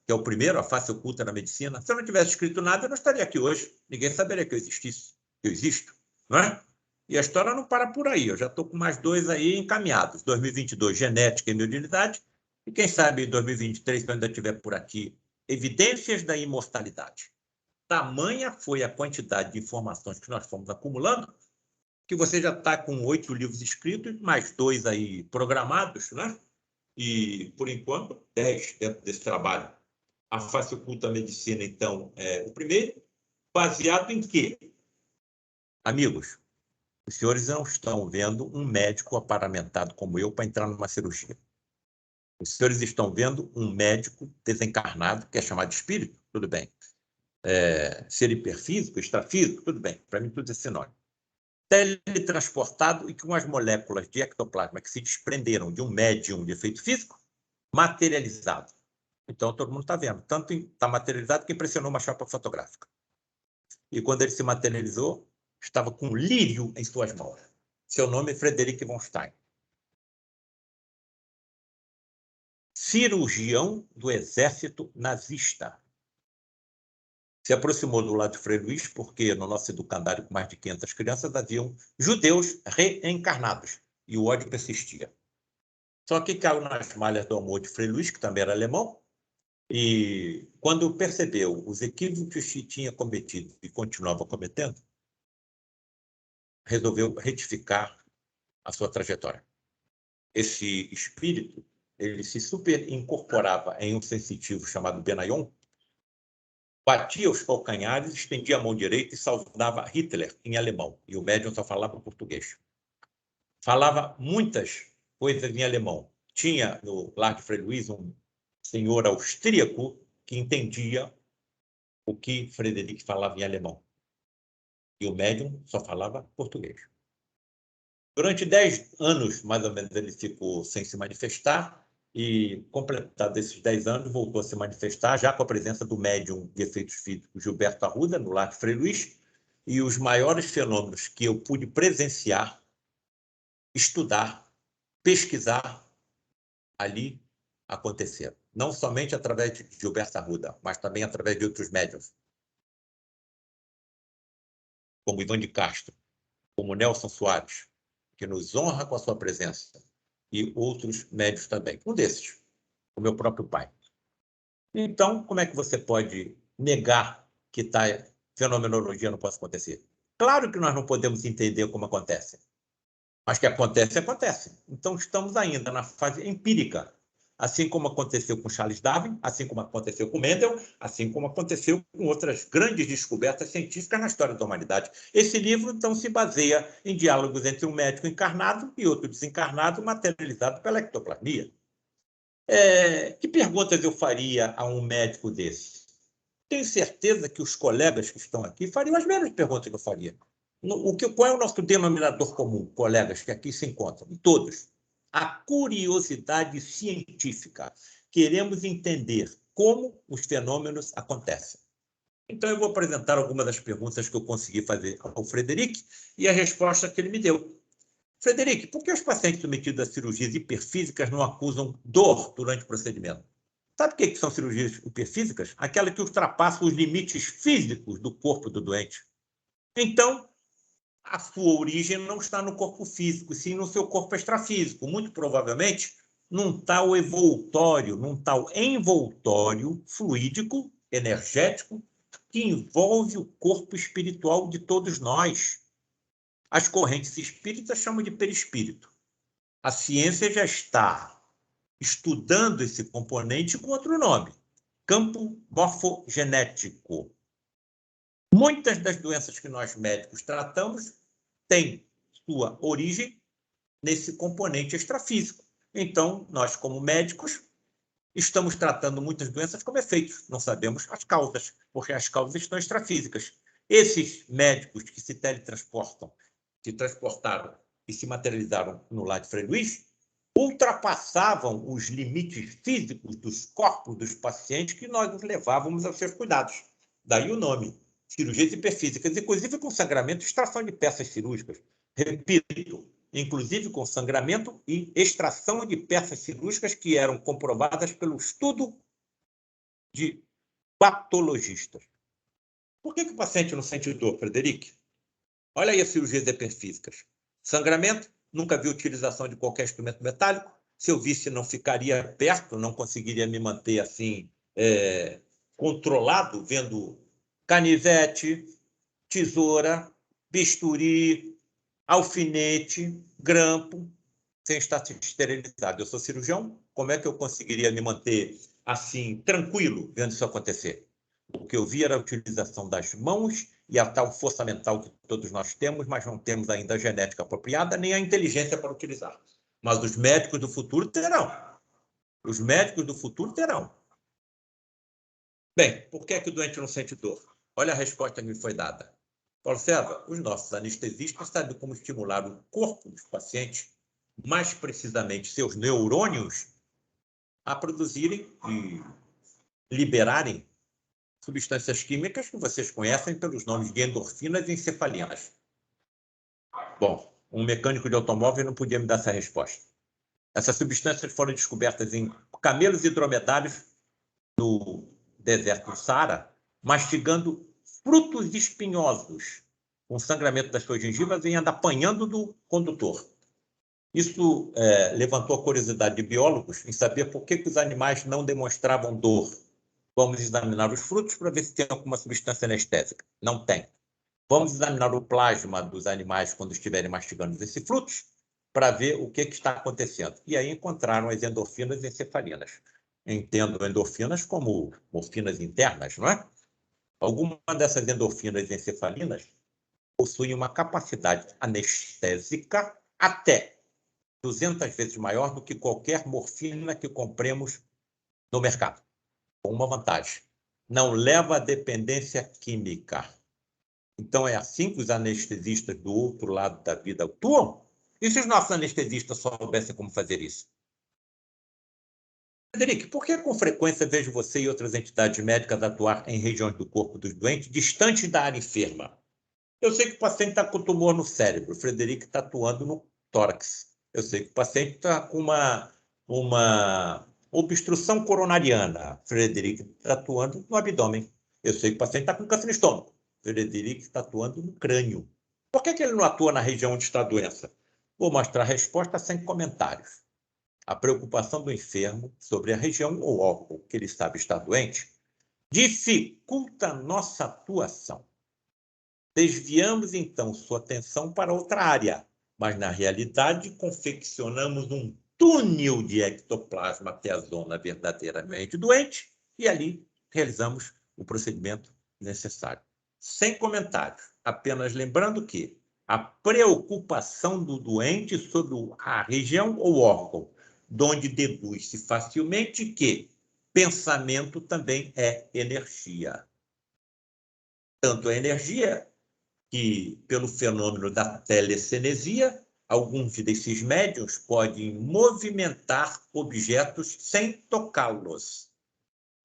que é o primeiro, A Face Oculta na Medicina. Se eu não tivesse escrito nada, eu não estaria aqui hoje. Ninguém saberia que eu existisse, que eu existo, não é? E a história não para por aí. Eu já estou com mais 2 aí encaminhados. 2022, Genética e Mediunidade. E quem sabe em 2023, se eu ainda estiver por aqui, Evidências da Imortalidade. Tamanha foi a quantidade de informações que nós fomos acumulando, que você já está com 8 livros escritos, mais 2 aí programados, né? E, por enquanto, 10 dentro desse trabalho. A Face Oculta da Medicina, então, é o primeiro. Baseado em quê? Amigos, os senhores não estão vendo um médico aparamentado como eu para entrar numa cirurgia. Os senhores estão vendo um médico desencarnado, que é chamado de espírito, tudo bem. Ser hiperfísico, extrafísico, tudo bem. Para mim, tudo é sinônimo. Teletransportado e com as moléculas de ectoplasma que se desprenderam de um médium de efeito físico, materializado. Então, todo mundo está vendo. Tanto está materializado que impressionou uma chapa fotográfica. E quando ele se materializou, estava com um lírio em suas mãos. Seu nome é Frederic von Stein. Cirurgião do exército nazista. Se aproximou do lado de Frei Luís, porque no nosso educandário, com mais de 500 crianças, haviam judeus reencarnados, e o ódio persistia. Só que caiu nas malhas do amor de Frei Luís, que também era alemão, e quando percebeu os equívocos que tinha cometido e continuava cometendo, resolveu retificar a sua trajetória. Esse espírito, ele se superincorporava em um sensitivo chamado Benayon, batia os calcanhares, estendia a mão direita e saudava Hitler em alemão. E o médium só falava português. Falava muitas coisas em alemão. Tinha no lar de Frei Luís um senhor austríaco que entendia o que Frederic falava em alemão. E o médium só falava português. Durante 10 anos, mais ou menos, ele ficou sem se manifestar. E, completado esses 10 anos, voltou a se manifestar, já com a presença do médium de efeitos físicos Gilberto Arruda, no lar de Frei Luís, e os maiores fenômenos que eu pude presenciar, estudar, pesquisar, ali aconteceram. Não somente através de Gilberto Arruda, mas também através de outros médiums, como Ivan de Castro, como Nelson Soares, que nos honra com a sua presença, e outros médios também. Um desses, o meu próprio pai. Então, como é que você pode negar que fenomenologia não possa acontecer? Claro que nós não podemos entender como acontece, mas que acontece, acontece. Então, estamos ainda na fase empírica, assim como aconteceu com Charles Darwin, assim como aconteceu com Mendel, assim como aconteceu com outras grandes descobertas científicas na história da humanidade. Esse livro, então, se baseia em diálogos entre um médico encarnado e outro desencarnado, materializado pela ectoplasmia. Que perguntas eu faria a um médico desse? Tenho certeza que os colegas que estão aqui fariam as mesmas perguntas que eu faria. Qual é o nosso denominador comum, colegas que aqui se encontram? Todos. A curiosidade científica. Queremos entender como os fenômenos acontecem. Então, eu vou apresentar algumas das perguntas que eu consegui fazer ao Frederic e a resposta que ele me deu. Frederic, por que os pacientes submetidos a cirurgias hiperfísicas não acusam dor durante o procedimento? Sabe o que são cirurgias hiperfísicas? Aquelas que ultrapassam os limites físicos do corpo do doente. Então, a sua origem não está no corpo físico, sim no seu corpo extrafísico. Muito provavelmente, num tal envoltório, num tal envoltório fluídico, energético, que envolve o corpo espiritual de todos nós. As correntes espíritas chamam de perispírito. A ciência já está estudando esse componente com outro nome, campo morfogenético. Muitas das doenças que nós médicos tratamos têm sua origem nesse componente extrafísico. Então, nós, como médicos, estamos tratando muitas doenças como efeitos. Não sabemos as causas, porque as causas estão extrafísicas. Esses médicos que se teletransportam, se transportaram e se materializaram no lar de Frei Luís, ultrapassavam os limites físicos dos corpos dos pacientes que nós os levávamos aos seus cuidados. Daí o nome, cirurgias hiperfísicas, inclusive com sangramento e extração de peças cirúrgicas. Repito, inclusive com sangramento e extração de peças cirúrgicas que eram comprovadas pelo estudo de patologistas. Por que o paciente não sente dor, Frederic? Olha aí as cirurgias hiperfísicas. Sangramento, nunca vi utilização de qualquer instrumento metálico. Se eu visse, não ficaria perto, não conseguiria me manter assim, controlado, vendo canivete, tesoura, bisturi, alfinete, grampo, sem estar esterilizado. Eu sou cirurgião, como é que eu conseguiria me manter assim, tranquilo, vendo isso acontecer? O que eu vi era a utilização das mãos e a tal força mental que todos nós temos, mas não temos ainda a genética apropriada, nem a inteligência para utilizar. Mas os médicos do futuro terão. Os médicos do futuro terão. Bem, por que é que o doente não sente dor? Olha a resposta que me foi dada. Observa, os nossos anestesistas sabem como estimular o corpo dos pacientes, mais precisamente seus neurônios, a produzirem e liberarem substâncias químicas que vocês conhecem pelos nomes de endorfinas e encefalinas. Bom, um mecânico de automóvel não podia me dar essa resposta. Essas substâncias foram descobertas em camelos e dromedários no deserto do Saara, mastigando frutos espinhosos, com sangramento das suas gengivas e ainda apanhando do condutor. Isso levantou a curiosidade de biólogos em saber por que os animais não demonstravam dor. Vamos examinar os frutos para ver se tem alguma substância anestésica. Não tem. Vamos examinar o plasma dos animais quando estiverem mastigando esses frutos para ver o que está acontecendo. E aí encontraram as endorfinas e encefalinas. Entendo endorfinas como morfinas internas, não é? Alguma dessas endorfinas e encefalinas possuem uma capacidade anestésica até 200 vezes maior do que qualquer morfina que compremos no mercado. Com uma vantagem, não leva à dependência química. Então, é assim que os anestesistas do outro lado da vida atuam? E se os nossos anestesistas soubessem como fazer isso? Frederic, por que com frequência vejo você e outras entidades médicas atuar em regiões do corpo dos doentes distantes da área enferma? Eu sei que o paciente está com tumor no cérebro, o Frederic está atuando no tórax. Eu sei que o paciente está com uma obstrução coronariana, Frederic está atuando no abdômen. Eu sei que o paciente está com câncer no estômago, Frederic está atuando no crânio. Por que ele não atua na região onde está a doença? Vou mostrar a resposta sem comentários. A preocupação do enfermo sobre a região ou órgão que ele sabe estar doente dificulta nossa atuação. Desviamos, então, sua atenção para outra área, mas, na realidade, confeccionamos um túnel de ectoplasma até a zona verdadeiramente doente e ali realizamos o procedimento necessário. Sem comentários, apenas lembrando que a preocupação do doente sobre a região ou órgão, donde deduz-se facilmente que pensamento também é energia. Tanto a energia que, pelo fenômeno da telecinesia, alguns desses médiuns podem movimentar objetos sem tocá-los.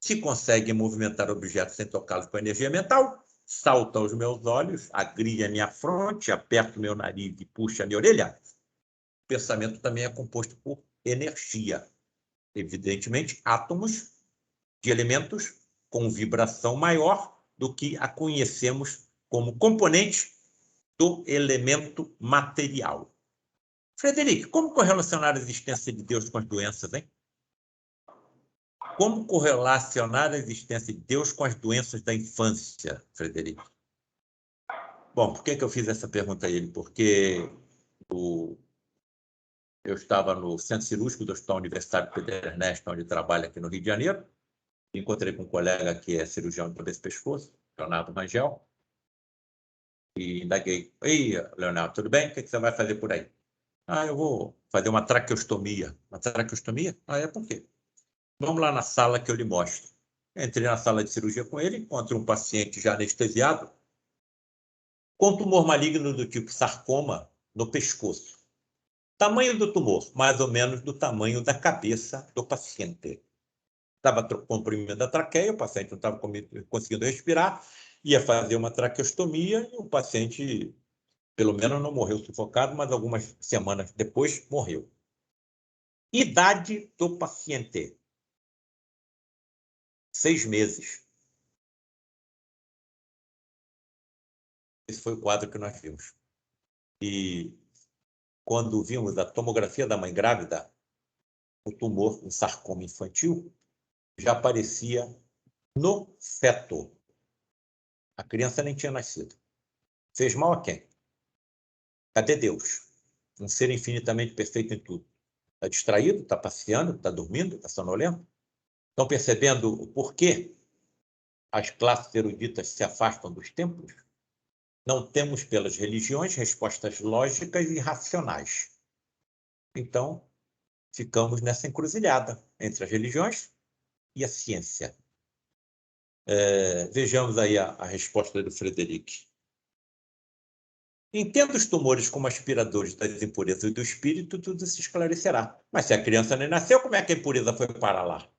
se consegue movimentar objetos sem tocá-los com energia mental, salta aos meus olhos, agria minha fronte, aperta o meu nariz e puxa a minha orelha. O pensamento também é composto por energia. Evidentemente, átomos de elementos com vibração maior do que a conhecemos como componente do elemento material. Frederico, como correlacionar a existência de Deus com as doenças, hein? Como correlacionar a existência de Deus com as doenças da infância, Frederico? Bom, por que eu fiz essa pergunta a ele? Porque eu estava no Centro Cirúrgico do Hospital Universitário Pedro Ernesto, onde trabalho aqui no Rio de Janeiro. Encontrei com um colega que é cirurgião de cabeça e pescoço, Leonardo Rangel, e indaguei: "Ei, Leonardo, tudo bem? O que você vai fazer por aí?" Eu vou fazer uma traqueostomia. Uma traqueostomia? É por quê? Vamos lá na sala que eu lhe mostro. Entrei na sala de cirurgia com ele, encontro um paciente já anestesiado, com tumor maligno do tipo sarcoma no pescoço. Tamanho do tumor, mais ou menos do tamanho da cabeça do paciente. Estava comprimindo a traqueia, o paciente não estava conseguindo respirar, ia fazer uma traqueostomia e o paciente, pelo menos, não morreu sufocado, mas algumas semanas depois morreu. Idade do paciente: 6 meses. Esse foi o quadro que nós vimos. E quando vimos a tomografia da mãe grávida, o tumor, um sarcoma infantil, já aparecia no feto. A criança nem tinha nascido. Fez mal a quem? Cadê Deus? Um ser infinitamente perfeito em tudo. Está distraído, está passeando, está dormindo, está sonolento? Estão percebendo o porquê as classes eruditas se afastam dos templos? Não temos pelas religiões respostas lógicas e racionais. Então, ficamos nessa encruzilhada entre as religiões e a ciência. Vejamos aí a resposta do Frederico. Entenda os tumores como aspiradores das impurezas do espírito, tudo se esclarecerá. Mas se a criança nem nasceu, como é que a impureza foi parar lá?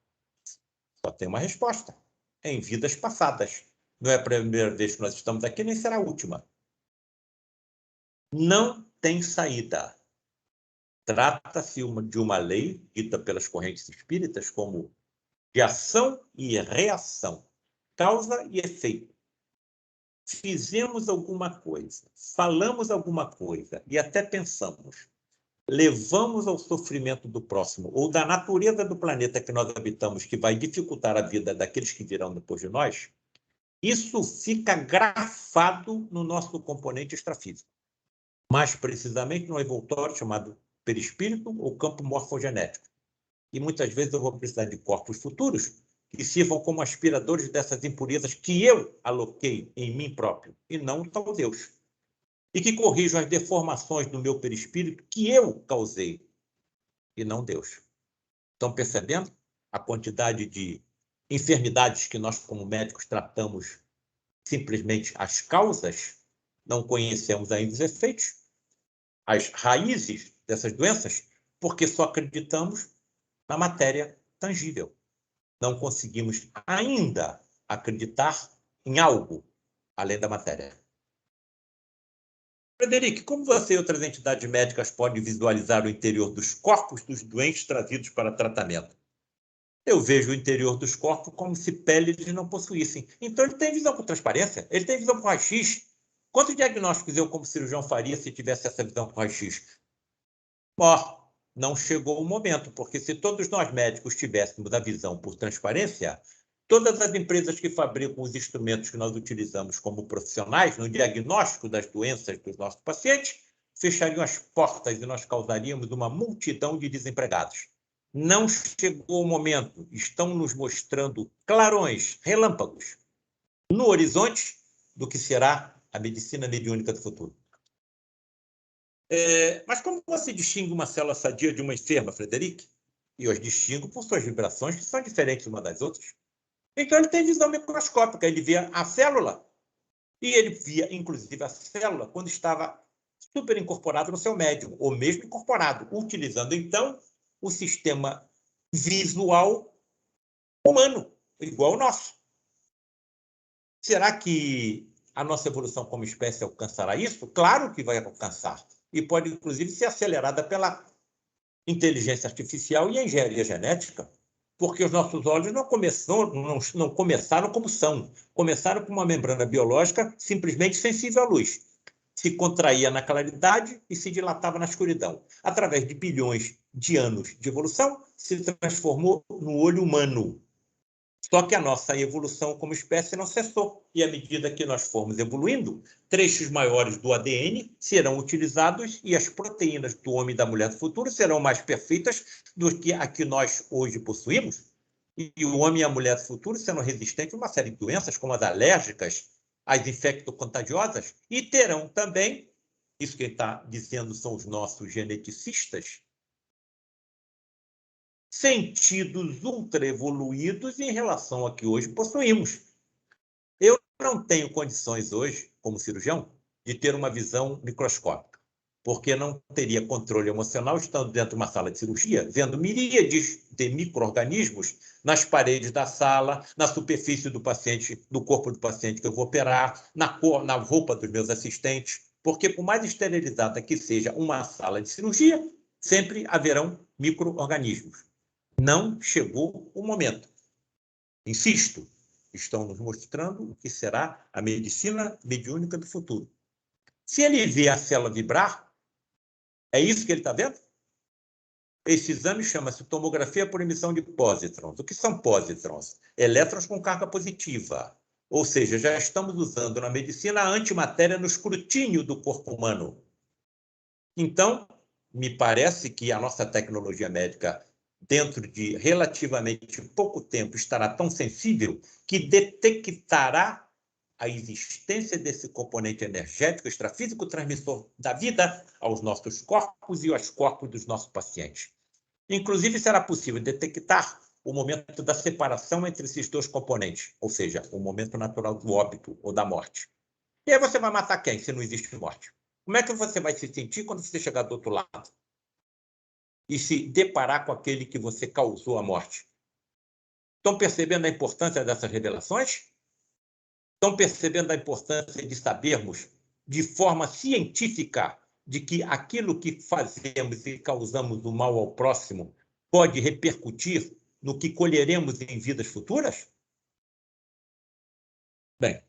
Só tem uma resposta: em vidas passadas. Não é a primeira vez que nós estamos aqui, nem será a última. Não tem saída. Trata-se de uma lei dita pelas correntes espíritas como de ação e reação, causa e efeito. Fizemos alguma coisa, falamos alguma coisa e até pensamos, levamos ao sofrimento do próximo ou da natureza do planeta que nós habitamos, que vai dificultar a vida daqueles que virão depois de nós, isso fica grafado no nosso componente extrafísico. Mais precisamente no envoltório chamado perispírito ou campo morfogenético. E muitas vezes eu vou precisar de corpos futuros que sirvam como aspiradores dessas impurezas que eu aloquei em mim próprio, e não o tal Deus. E que corrijam as deformações do meu perispírito que eu causei, e não Deus. Estão percebendo a quantidade de enfermidades que nós, como médicos, tratamos simplesmente as causas? Não conhecemos ainda os efeitos, as raízes dessas doenças, porque só acreditamos na matéria tangível. Não conseguimos ainda acreditar em algo além da matéria. Frederico, como você e outras entidades médicas podem visualizar o interior dos corpos dos doentes trazidos para tratamento? Eu vejo o interior dos corpos como se pele eles não possuíssem. Então, ele tem visão com transparência, ele tem visão com raio-x. Quantos diagnósticos eu, como cirurgião, faria se tivesse essa visão com raio-x? Não chegou o momento, porque se todos nós médicos tivéssemos a visão por transparência, todas as empresas que fabricam os instrumentos que nós utilizamos como profissionais no diagnóstico das doenças dos nossos pacientes fechariam as portas e nós causaríamos uma multidão de desempregados. Não chegou o momento, estão nos mostrando clarões, relâmpagos, no horizonte do que será a medicina mediúnica do futuro. Mas como você distingue uma célula sadia de uma enferma, Frederico? E eu as distingo por suas vibrações, que são diferentes uma das outras. Então, ele tem visão microscópica, ele via a célula, e ele via, inclusive, a célula quando estava super incorporado no seu médium, ou mesmo incorporado, utilizando, então, o sistema visual humano. igual ao nosso. Será que a nossa evolução como espécie alcançará isso? Claro que vai alcançar. E pode, inclusive, ser acelerada pela inteligência artificial e a engenharia genética, porque os nossos olhos não começaram como são. Começaram com uma membrana biológica simplesmente sensível à luz. Se contraía na claridade e se dilatava na escuridão. Através de bilhões de anos de evolução, se transformou no olho humano. Só que a nossa evolução como espécie não cessou. E à medida que nós formos evoluindo, trechos maiores do ADN serão utilizados e as proteínas do homem e da mulher do futuro serão mais perfeitas do que a que nós hoje possuímos. E o homem e a mulher do futuro serão resistentes a uma série de doenças, como as alérgicas, as infecto-contagiosas, e terão também, isso que ele está dizendo são os nossos geneticistas, sentidos ultra-evoluídos em relação a que hoje possuímos. Eu não tenho condições hoje, como cirurgião, de ter uma visão microscópica, porque não teria controle emocional estando dentro de uma sala de cirurgia, vendo miríades de micro-organismos nas paredes da sala, na superfície do paciente, do corpo do paciente que eu vou operar, na roupa dos meus assistentes, porque por mais esterilizada que seja uma sala de cirurgia, sempre haverão micro-organismos. Não chegou o momento. Insisto, estão nos mostrando o que será a medicina mediúnica do futuro. Se ele vê a célula vibrar, é isso que ele está vendo? Esse exame chama-se tomografia por emissão de pósitrons. O que são pósitrons? Elétrons com carga positiva. Ou seja, já estamos usando na medicina a antimatéria no escrutínio do corpo humano. Então, me parece que a nossa tecnologia médica, dentro de relativamente pouco tempo, estará tão sensível que detectará a existência desse componente energético extrafísico transmissor da vida aos nossos corpos e aos corpos dos nossos pacientes. Inclusive, será possível detectar o momento da separação entre esses dois componentes, ou seja, o momento natural do óbito ou da morte. E aí você vai matar quem, se não existe morte? Como é que você vai se sentir quando você chegar do outro lado e se deparar com aquele que você causou a morte? Estão percebendo a importância dessas revelações? Estão percebendo a importância de sabermos de forma científica de que aquilo que fazemos e causamos o mal ao próximo pode repercutir no que colheremos em vidas futuras? Bem,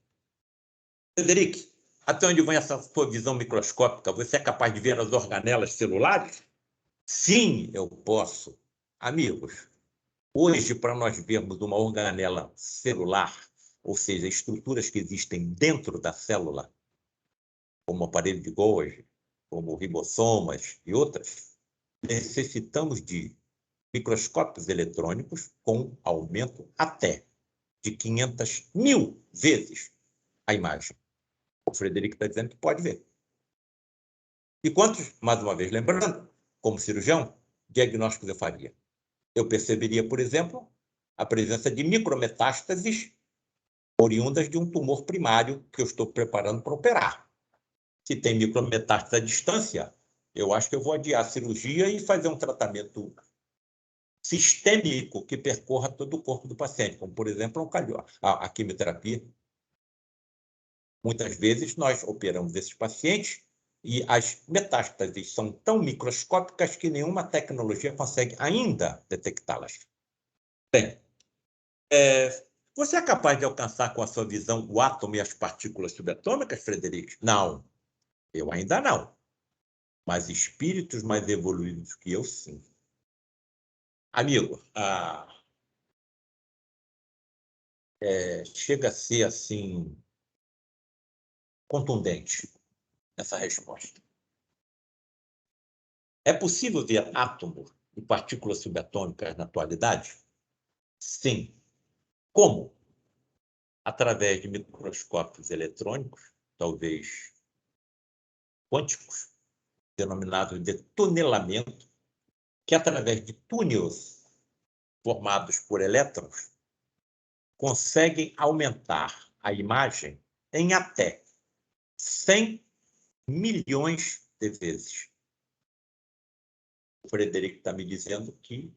Frederic, até onde vai essa sua visão microscópica? Você é capaz de ver as organelas celulares? Sim, eu posso. Amigos, hoje, para nós vermos uma organela celular, ou seja, estruturas que existem dentro da célula, como o aparelho de Golgi, como ribossomas e outras, necessitamos de microscópios eletrônicos com aumento até de 500.000 vezes a imagem. O Frederico está dizendo que pode ver. E quantos, mais uma vez lembrando, como cirurgião, diagnósticos eu faria? Eu perceberia, por exemplo, a presença de micrometástases oriundas de um tumor primário que eu estou preparando para operar. Se tem micrometástase à distância, eu acho que eu vou adiar a cirurgia e fazer um tratamento sistêmico que percorra todo o corpo do paciente, como, por exemplo, a quimioterapia. Muitas vezes nós operamos esses pacientes e as metástases são tão microscópicas que nenhuma tecnologia consegue ainda detectá-las. Bem, você é capaz de alcançar com a sua visão o átomo e as partículas subatômicas, Frederico? Não, eu ainda não. Mas espíritos mais evoluídos que eu, sim. Amigo, chega a ser assim contundente essa resposta. É possível ver átomo e partículas subatômicas na atualidade? Sim. Como? Através de microscópios eletrônicos, talvez quânticos, denominados de tunelamento, que através de túneis formados por elétrons, conseguem aumentar a imagem em até 100 milhões de vezes. O Frederico está me dizendo que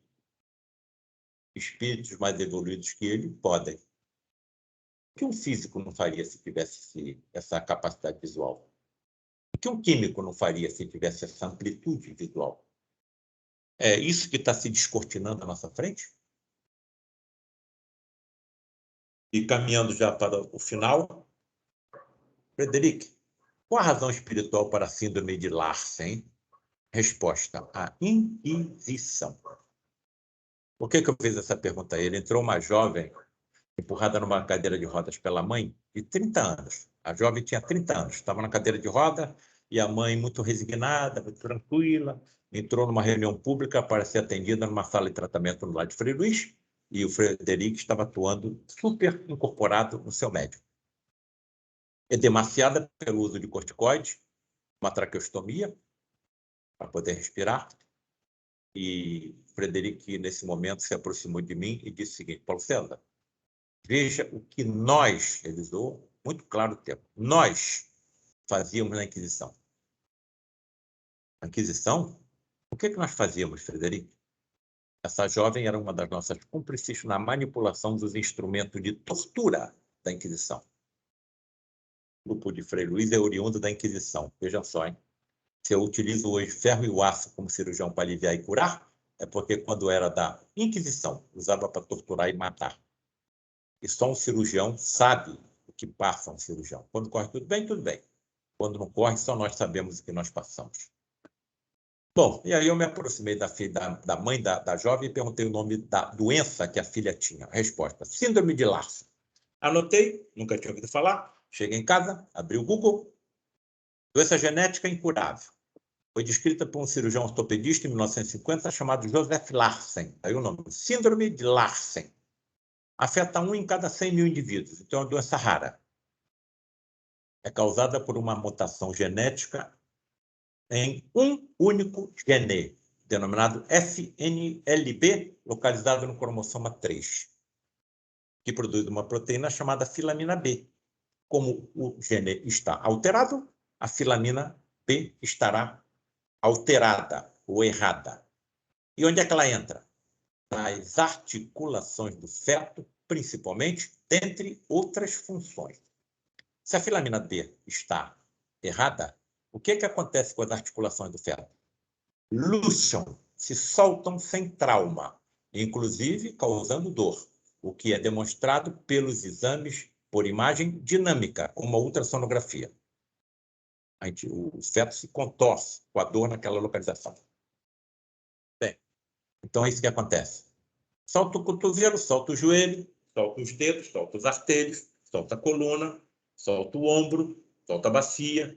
espíritos mais evoluídos que ele podem. O que um físico não faria se tivesse essa capacidade visual? O que um químico não faria se tivesse essa amplitude visual? É isso que está se descortinando à nossa frente? E caminhando já para o final, Frederic, qual a razão espiritual para a síndrome de Larsen? Resposta: a Inquisição. Por que eu fiz essa pergunta a ele? Entrou uma jovem empurrada numa cadeira de rodas pela mãe, de 30 anos. A jovem tinha 30 anos, estava na cadeira de roda e a mãe, muito resignada, muito tranquila, entrou numa reunião pública para ser atendida numa sala de tratamento no lar de Frei Luís, e o Frederic estava atuando super incorporado no seu médico. Edemaciada pelo uso de corticoide, uma traqueostomia, para poder respirar, e Frederic, nesse momento, se aproximou de mim e disse o seguinte: Paulo César, veja o que nós, ele usou muito claro o termo, nós fazíamos na Inquisição. Na Inquisição? O que nós fazíamos, Frederico? Essa jovem era uma das nossas cúmplices na manipulação dos instrumentos de tortura da Inquisição. O grupo de Frei Luís é oriundo da Inquisição. Veja só, hein? Se eu utilizo hoje ferro e o aço como cirurgião para aliviar e curar, é porque quando era da Inquisição, usava para torturar e matar. E só um cirurgião sabe o que passa um cirurgião. Quando corre tudo bem, tudo bem. Quando não corre, só nós sabemos o que nós passamos. Bom, e aí eu me aproximei da mãe da jovem e perguntei o nome da doença que a filha tinha. Resposta: síndrome de Larsen. Anotei, nunca tinha ouvido falar. Cheguei em casa, abri o Google. Doença genética incurável. Foi descrita por um cirurgião ortopedista em 1950 chamado Joseph Larsen. Aí o nome: síndrome de Larsen. Afeta 1 em cada 100 mil indivíduos, então é uma doença rara. É causada por uma mutação genética em um único gene, denominado FNLB, localizado no cromossoma 3, que produz uma proteína chamada filamina B. Como o gene está alterado, a filamina B estará alterada ou errada. E onde é que ela entra? Nas articulações do feto, principalmente, dentre outras funções. Se a filamina B está errada, o que acontece com as articulações do feto? Luxam, se soltam sem trauma, inclusive causando dor, o que é demonstrado pelos exames por imagem dinâmica, como a ultrassonografia. O feto se contorce com a dor naquela localização. Bem, então é isso que acontece. Solta o cotovelo, solta o joelho, solta os dedos, solta os artérios, solta a coluna, solta o ombro, solta a bacia,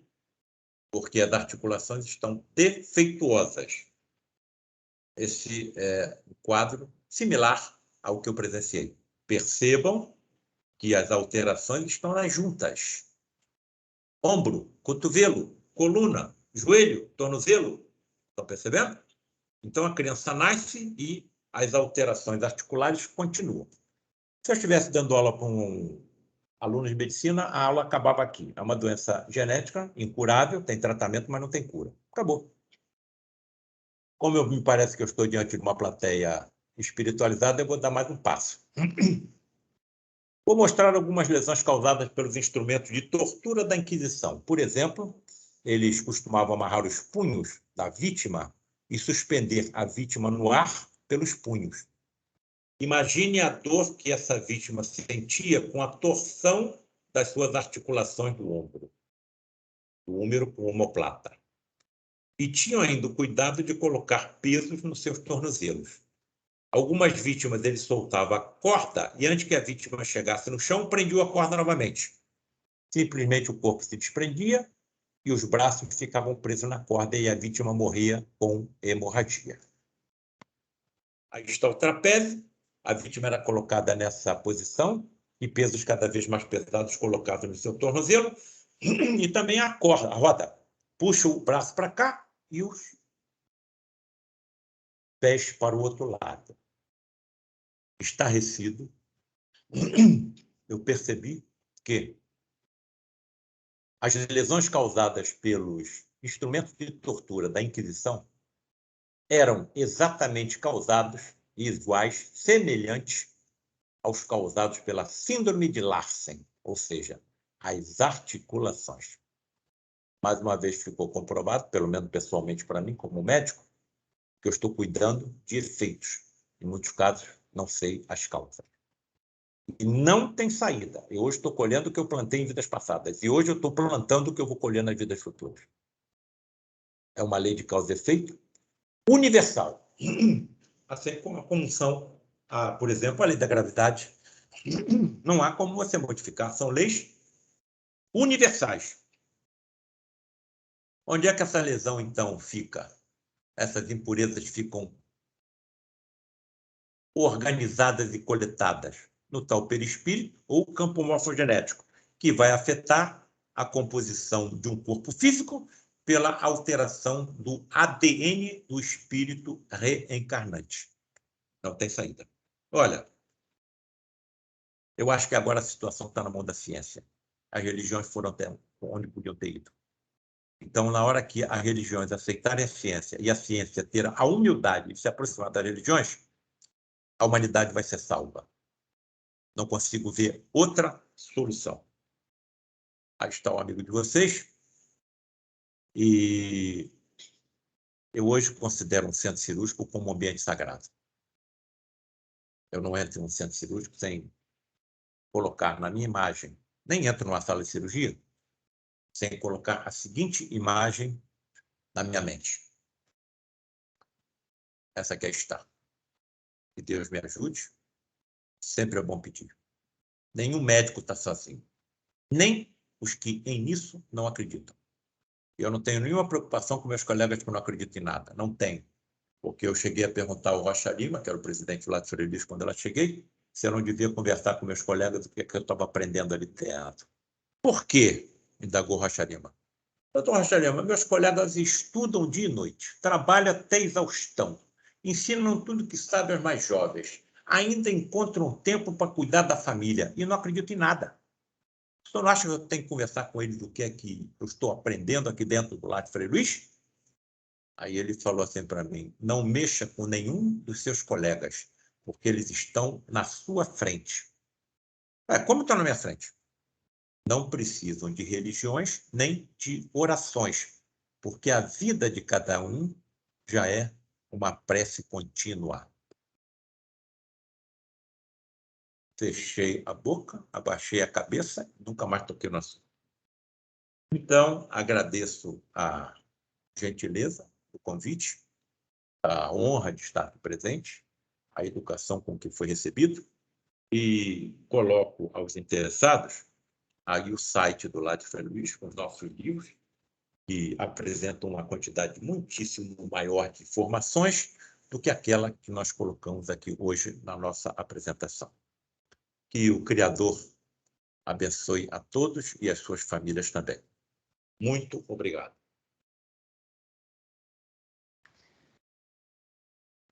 porque as articulações estão defeituosas. Esse é um quadro similar ao que eu presenciei. Percebam que as alterações estão nas juntas. Ombro, cotovelo, coluna, joelho, tornozelo. Estão percebendo? Então, a criança nasce e as alterações articulares continuam. Se eu estivesse dando aula para um aluno de medicina, a aula acabava aqui. É uma doença genética, incurável, tem tratamento, mas não tem cura. Acabou. Como me parece que eu estou diante de uma plateia espiritualizada, eu vou dar mais um passo. Vou mostrar algumas lesões causadas pelos instrumentos de tortura da Inquisição. Por exemplo, eles costumavam amarrar os punhos da vítima e suspender a vítima no ar pelos punhos. Imagine a dor que essa vítima sentia com a torção das suas articulações do ombro, do húmero com omoplata. E tinham ainda o cuidado de colocar pesos nos seus tornozelos. Algumas vítimas ele soltava a corda e antes que a vítima chegasse no chão, prendia a corda novamente. Simplesmente o corpo se desprendia e os braços ficavam presos na corda e a vítima morria com hemorragia. Aí está o trapézio. A vítima era colocada nessa posição e pesos cada vez mais pesados colocados no seu tornozelo. E também a corda, a roda. Puxa o braço para cá e os pés para o outro lado. Estarrecido, eu percebi que as lesões causadas pelos instrumentos de tortura da Inquisição eram exatamente causadas iguais, semelhantes aos causados pela síndrome de Larsen, ou seja, as articulações. Mais uma vez ficou comprovado, pelo menos pessoalmente para mim, como médico, que eu estou cuidando de efeitos. Em muitos casos, não sei as causas. E não tem saída. Eu hoje estou colhendo o que eu plantei em vidas passadas. E hoje eu estou plantando o que eu vou colher nas vidas futuras. É uma lei de causa e efeito universal. Assim como são, por exemplo, a lei da gravidade. Não há como você modificar. São leis universais. Onde é que essa lesão, então, fica? Essas impurezas ficam organizadas e coletadas no tal perispírito ou campo morfogenético, que vai afetar a composição de um corpo físico pela alteração do ADN do espírito reencarnante. Não tem saída. Olha, eu acho que agora a situação está na mão da ciência. As religiões foram até onde podiam ter ido. Então, na hora que as religiões aceitarem a ciência e a ciência ter a humildade de se aproximar das religiões, a humanidade vai ser salva. Não consigo ver outra solução. Aí está o amigo de vocês. E eu hoje considero um centro cirúrgico como um ambiente sagrado. Eu não entro em um centro cirúrgico sem colocar na minha imagem, nem entro numa sala de cirurgia, sem colocar a seguinte imagem na minha mente. Essa aqui está. Que Deus me ajude. Sempre é bom pedir. Nenhum médico está sozinho. Nem os que em nisso não acreditam. Eu não tenho nenhuma preocupação com meus colegas que não acreditam em nada. Não tenho. Porque eu cheguei a perguntar ao Rocha Lima, que era o presidente lá de Freire, quando ela cheguei, se eu não devia conversar com meus colegas o que eu estava aprendendo ali dentro. Por quê? Indagou Rocha Lima. Doutor Rocha Lima, meus colegas estudam dia e noite, trabalham até exaustão, ensinam tudo que sabem aos mais jovens, ainda encontram tempo para cuidar da família e não acreditam em nada. O senhor não acha que eu tenho que conversar com eles do que é que eu estou aprendendo aqui dentro do lar de Frei Luís? Aí ele falou assim para mim, não mexa com nenhum dos seus colegas, porque eles estão na sua frente. Como estão na minha frente? Não precisam de religiões nem de orações, porque a vida de cada um já é uma prece contínua. Fechei a boca, abaixei a cabeça, nunca mais toquei no assunto. Então, agradeço a gentileza do convite, a honra de estar aqui presente, a educação com que foi recebido, e coloco aos interessados aí o site do Lar de Frei Luís, com os nossos livros, que apresentam uma quantidade muitíssimo maior de informações do que aquela que nós colocamos aqui hoje na nossa apresentação. Que o Criador abençoe a todos e as suas famílias também. Muito obrigado.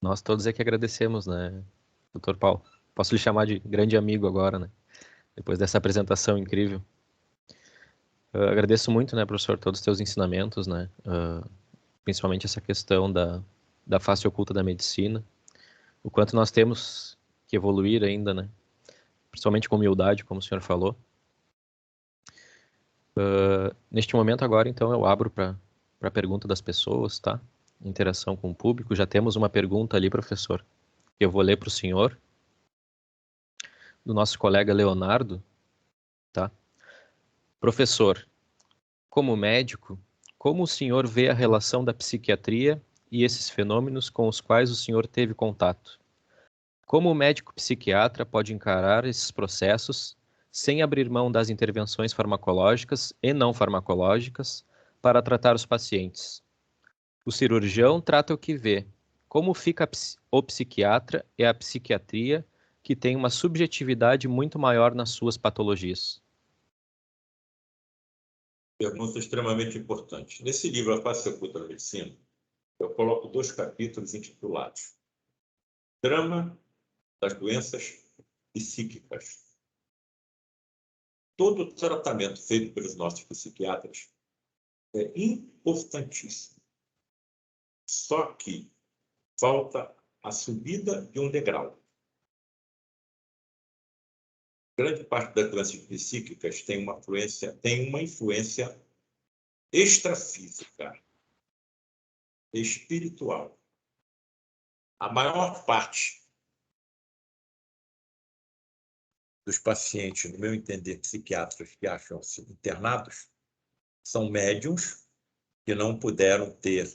Nós todos é que agradecemos, né, Dr. Paulo? Posso lhe chamar de grande amigo agora, né? Depois dessa apresentação incrível. Agradeço muito, né, professor, todos os teus ensinamentos, né? Principalmente essa questão da face oculta da medicina. O quanto nós temos que evoluir ainda, né? Principalmente com humildade, como o senhor falou. Neste momento agora, então, eu abro para a pergunta das pessoas, tá? Interação com o público. Já temos uma pergunta ali, professor, que eu vou ler para o senhor, do nosso colega Leonardo, tá? Professor, como médico, como o senhor vê a relação da psiquiatria e esses fenômenos com os quais o senhor teve contato? Como o médico psiquiatra pode encarar esses processos sem abrir mão das intervenções farmacológicas e não farmacológicas para tratar os pacientes? O cirurgião trata o que vê. Como fica o psiquiatra e a psiquiatria, que tem uma subjetividade muito maior nas suas patologias? Pergunta extremamente importante. Nesse livro, A Face Oculta da Medicina, eu coloco 2 capítulos intitulados Drama das Doenças Psíquicas. Todo tratamento feito pelos nossos psiquiatras é importantíssimo. Só que falta a subida de um degrau. Grande parte das doenças psíquicas tem uma influência extrafísica, espiritual. A maior parte dos pacientes, no meu entender, psiquiatras que acham-se internados, são médiums que não puderam ter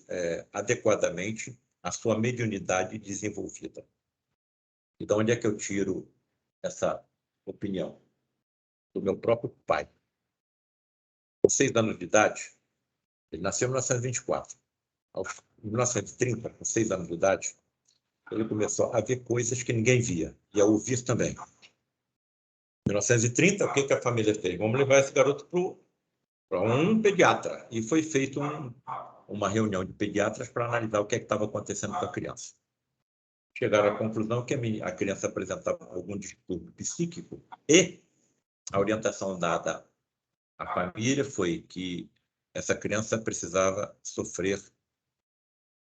adequadamente a sua mediunidade desenvolvida. E de onde é que eu tiro essa opinião? Do meu próprio pai. Com 6 anos de idade, ele nasceu em 1924. Em 1930, com 6 anos de idade, ele começou a ver coisas que ninguém via, e a ouvir também. Em 1930, o que a família fez? Vamos levar esse garoto para um pediatra. E foi feita uma reunião de pediatras para analisar o que estava acontecendo com a criança. Chegaram à conclusão que a criança apresentava algum distúrbio psíquico e a orientação dada à família foi que essa criança precisava sofrer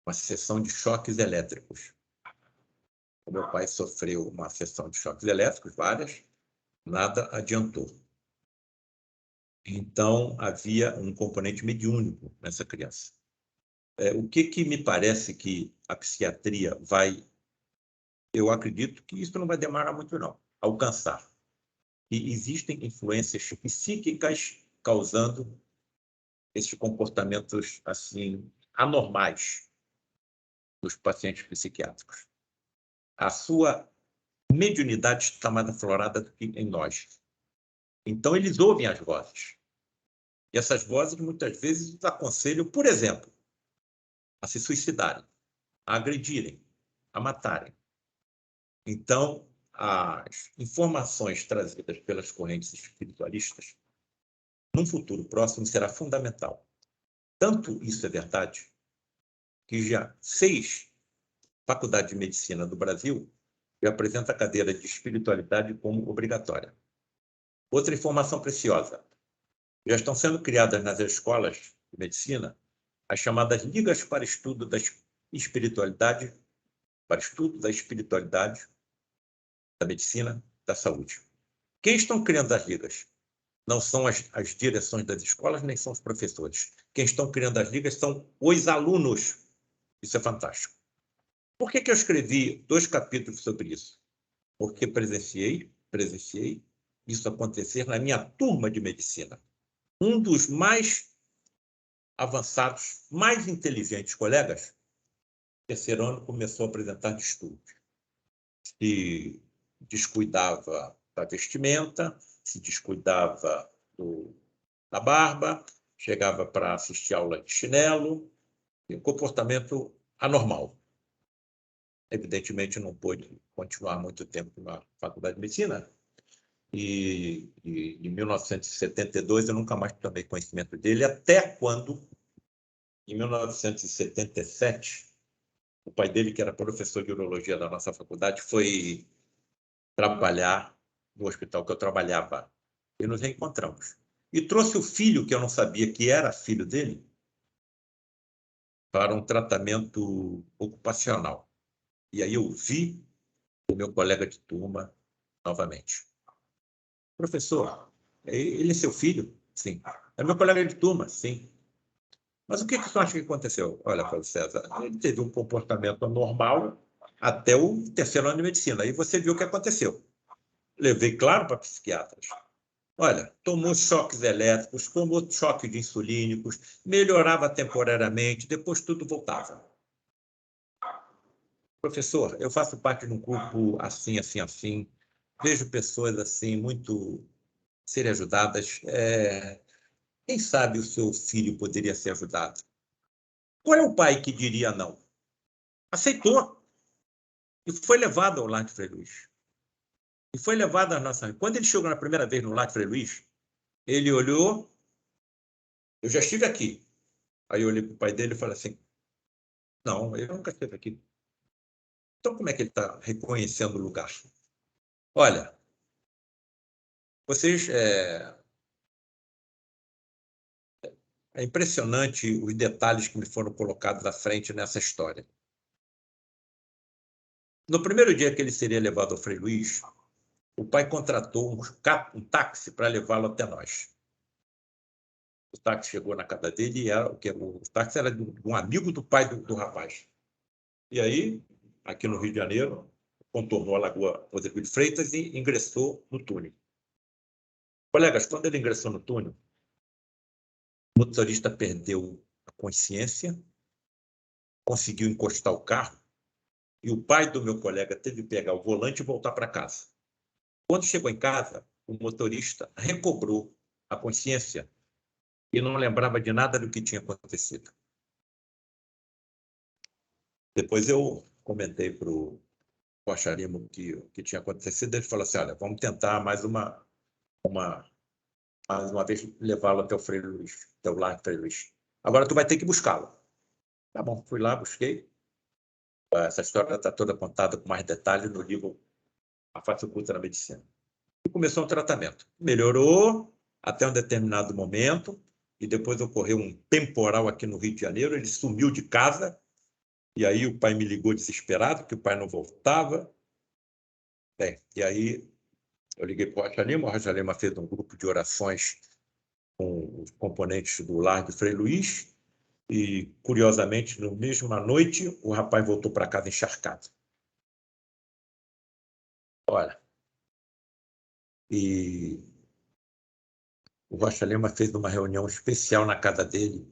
uma sessão de choques elétricos. O meu pai sofreu uma sessão de choques elétricos, várias, nada adiantou. Então, havia um componente mediúnico nessa criança. O que me parece que a psiquiatria vai... Eu acredito que isso não vai demorar muito, não, alcançar. E existem influências psíquicas causando esses comportamentos assim anormais dos pacientes psiquiátricos. A sua mediunidade está mais aflorada do que em nós. Então, eles ouvem as vozes. E essas vozes, muitas vezes, os aconselham, por exemplo, a se suicidarem, a agredirem, a matarem. Então, as informações trazidas pelas correntes espiritualistas, num futuro próximo, será fundamental. Tanto isso é verdade, que já 6 faculdades de medicina do Brasil já apresentam a cadeira de espiritualidade como obrigatória. Outra informação preciosa. Já estão sendo criadas nas escolas de medicina as chamadas ligas para estudo da espiritualidade, da medicina, da saúde. Quem estão criando as ligas? Não são as direções das escolas, nem são os professores. Quem estão criando as ligas são os alunos. Isso é fantástico. Por que eu escrevi 2 capítulos sobre isso? Porque presenciei isso acontecer na minha turma de medicina. Um dos mais avançados, mais inteligentes colegas, terceiro ano, começou a apresentar distúrbios. Se descuidava da vestimenta, se descuidava da barba, chegava para assistir aula de chinelo, e um comportamento anormal. Evidentemente, não pôde continuar muito tempo na faculdade de medicina, e em 1972 eu nunca mais tomei conhecimento dele, até quando, em 1977, o pai dele, que era professor de urologia da nossa faculdade, foi trabalhar no hospital que eu trabalhava. E nos reencontramos. E trouxe o filho, que eu não sabia que era filho dele, para um tratamento ocupacional. E aí eu vi o meu colega de turma novamente. Professor, ele é seu filho? Sim. É meu colega de turma? Sim. Mas o que você acha que aconteceu? Olha, Paulo César, ele teve um comportamento normal até o terceiro ano de medicina. Aí você viu o que aconteceu. Levei, claro, para psiquiatras. Olha, tomou choques elétricos, tomou choque de insulínicos, melhorava temporariamente, depois tudo voltava. Professor, eu faço parte de um grupo assim, assim, assim. Vejo pessoas assim muito serem ajudadas. Quem sabe o seu filho poderia ser ajudado? Qual é o pai que diria não? Aceitou e foi levado ao Lar de Frei Luís. E foi levado à nossa... Quando ele chegou na primeira vez no Lar de Frei Luís, ele olhou, eu já estive aqui. Aí eu olhei para o pai dele e falei assim, não, eu nunca estive aqui. Então como é que ele está reconhecendo o lugar? Olha, vocês... É impressionante os detalhes que me foram colocados à frente nessa história. No primeiro dia que ele seria levado ao Frei Luís, o pai contratou um táxi para levá-lo até nós. O táxi chegou na casa dele e o táxi era de um amigo do pai do rapaz. E aí, aqui no Rio de Janeiro, contornou a Lagoa Rodrigo de Freitas e ingressou no túnel. Colegas, quando ele ingressou no túnel, o motorista perdeu a consciência, conseguiu encostar o carro e o pai do meu colega teve que pegar o volante e voltar para casa. Quando chegou em casa, o motorista recobrou a consciência e não lembrava de nada do que tinha acontecido. Depois eu comentei para o Rocha Lima o que tinha acontecido. Ele falou assim, olha, vamos tentar mais uma vez levá-lo até o Frei Luís, até o Largo Frei Luís. Agora tu vai ter que buscá-lo. Tá bom, fui lá, busquei. Essa história está toda contada com mais detalhes no livro A Face Oculta na Medicina. E começou um tratamento. Melhorou até um determinado momento, e depois ocorreu um temporal aqui no Rio de Janeiro, ele sumiu de casa, e aí o pai me ligou desesperado, que o pai não voltava. Bem, e aí eu liguei para o Rocha Lima fez um grupo de orações com os componentes do Lar de Frei Luís, e, curiosamente, na mesma noite, o rapaz voltou para casa encharcado. Olha, e o Rocha Lima fez uma reunião especial na casa dele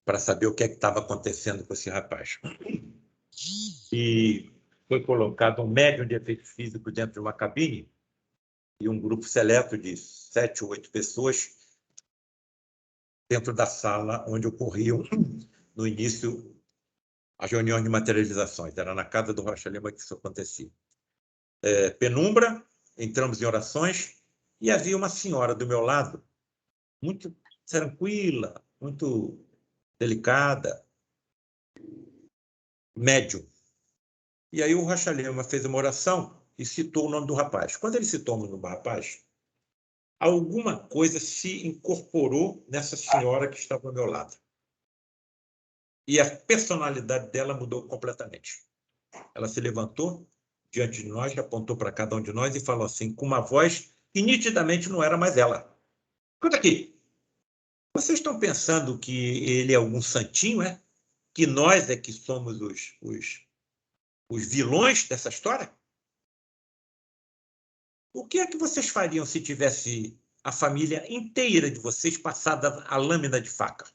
para saber o que é que estava acontecendo com esse rapaz. E foi colocado um médium de efeitos físicos dentro de uma cabine e um grupo seleto de 7 ou 8 pessoas dentro da sala onde ocorriam, no início, as reuniões de materializações. Era na casa do Rocha Lima que isso acontecia. Penumbra, entramos em orações, e havia uma senhora do meu lado, muito tranquila, muito delicada, médium. E aí o Rocha Lima fez uma oração e citou o nome do rapaz. Quando ele citou o nome do rapaz, alguma coisa se incorporou nessa senhora que estava ao meu lado. E a personalidade dela mudou completamente. Ela se levantou diante de nós, apontou para cada um de nós e falou assim, com uma voz que nitidamente não era mais ela. Escuta aqui, vocês estão pensando que ele é algum santinho, é? Que nós é que somos os vilões dessa história? O que é que vocês fariam se tivesse a família inteira de vocês passada a lâmina de faca?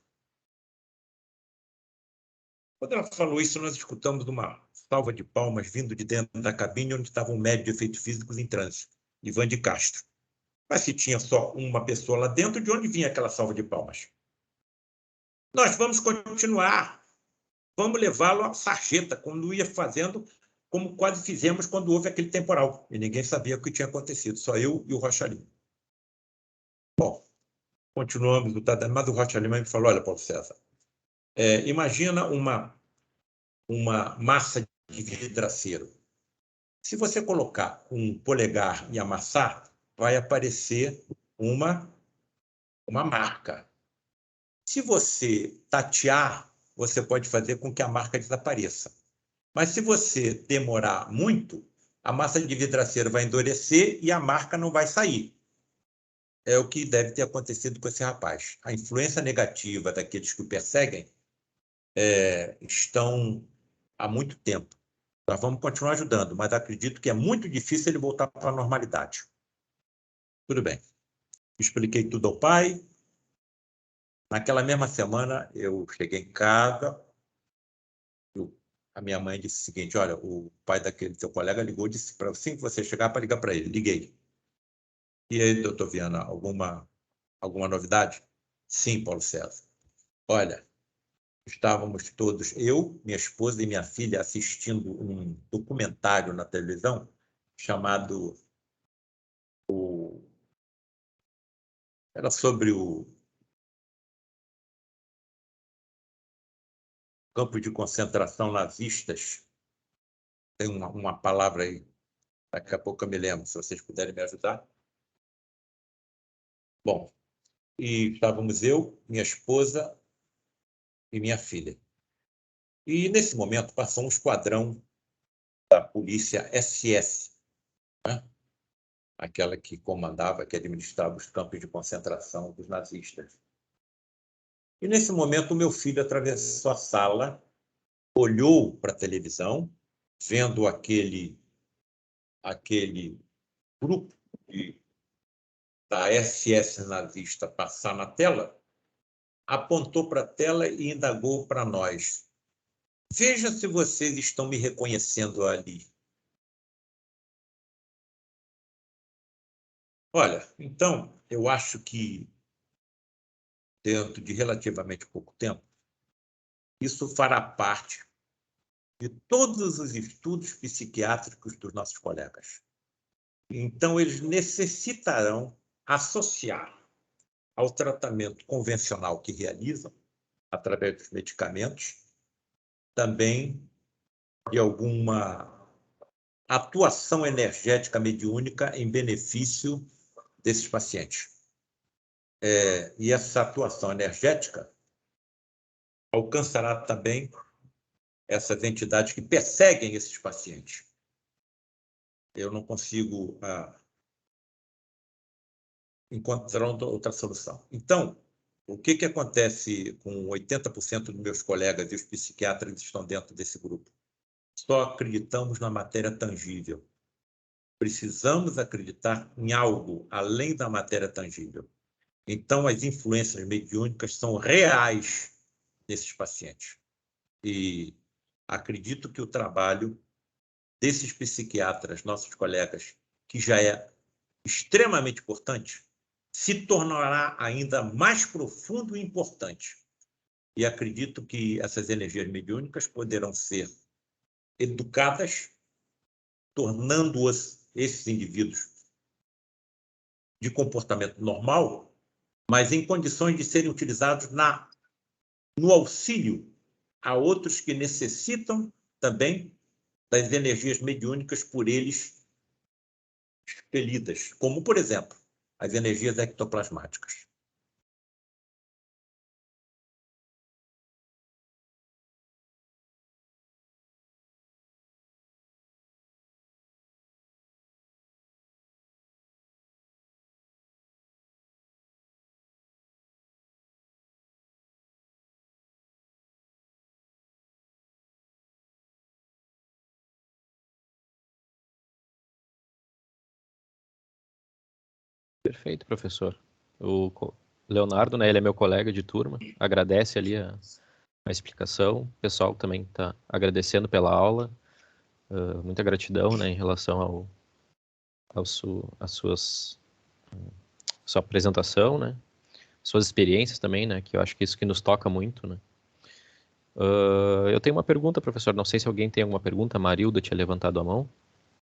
Quando ela falou isso, nós escutamos uma salva de palmas vindo de dentro da cabine onde estava um médico de efeitos físicos em transe, Ivan de Castro. Mas se tinha só uma pessoa lá dentro, de onde vinha aquela salva de palmas? Nós vamos continuar. Vamos levá-lo à sarjeta, como ia fazendo, como quase fizemos quando houve aquele temporal. E ninguém sabia o que tinha acontecido, só eu e o Rocha Lima. Bom, continuamos, mas o Rocha Lima me falou, olha, Paulo César, imagina uma massa de vidraceiro. Se você colocar um polegar e amassar, vai aparecer uma marca. Se você tatear, você pode fazer com que a marca desapareça. Mas se você demorar muito, a massa de vidraceiro vai endurecer e a marca não vai sair. É o que deve ter acontecido com esse rapaz. A influência negativa daqueles que o perseguem estão há muito tempo. Nós vamos continuar ajudando, mas acredito que é muito difícil ele voltar para a normalidade. Tudo bem. Expliquei tudo ao pai. Naquela mesma semana, eu cheguei em casa. A minha mãe disse o seguinte, olha, o pai daquele seu colega ligou, disse para assim que você chegar para ligar para ele. Liguei. E aí, doutor Viana, alguma novidade? Sim, Paulo César. Olha, estávamos todos, eu, minha esposa e minha filha, assistindo um documentário na televisão chamado era sobre o campo de concentração nazistas. Tem uma palavra aí, daqui a pouco eu me lembro, se vocês puderem me ajudar. Bom, e estávamos eu, minha esposa e minha filha. E, nesse momento, passou um esquadrão da polícia SS, né? Aquela que comandava, que administrava os campos de concentração dos nazistas. E, nesse momento, o meu filho atravessou a sala, olhou para a televisão, vendo aquele grupo da SS nazista passar na tela, apontou para a tela e indagou para nós: veja se vocês estão me reconhecendo ali. Olha, então, eu acho que, dentro de relativamente pouco tempo, isso fará parte de todos os estudos psiquiátricos dos nossos colegas. Então, eles necessitarão associar ao tratamento convencional que realizam, através dos medicamentos, também de alguma atuação energética mediúnica em benefício desses pacientes. E essa atuação energética alcançará também essas entidades que perseguem esses pacientes. Eu não consigo encontrar outra solução. Então, o que acontece com 80% dos meus colegas e os psiquiatras que estão dentro desse grupo? Só acreditamos na matéria tangível. Precisamos acreditar em algo além da matéria tangível. Então, as influências mediúnicas são reais nesses pacientes. E acredito que o trabalho desses psiquiatras, nossos colegas, que já é extremamente importante, se tornará ainda mais profundo e importante. E acredito que essas energias mediúnicas poderão ser educadas, tornando-os, esses indivíduos, de comportamento normal, mas em condições de serem utilizados no auxílio a outros que necessitam também das energias mediúnicas por eles expelidas, como, por exemplo, as energias ectoplasmáticas. Perfeito, professor. O Leonardo, né, ele é meu colega de turma, agradece ali a explicação. O pessoal também está agradecendo pela aula. Muita gratidão, né, em relação à sua apresentação, né, suas experiências também, né, que eu acho que isso que nos toca muito, né. Eu tenho uma pergunta, professor, não sei se alguém tem alguma pergunta. A Marilda tinha levantado a mão,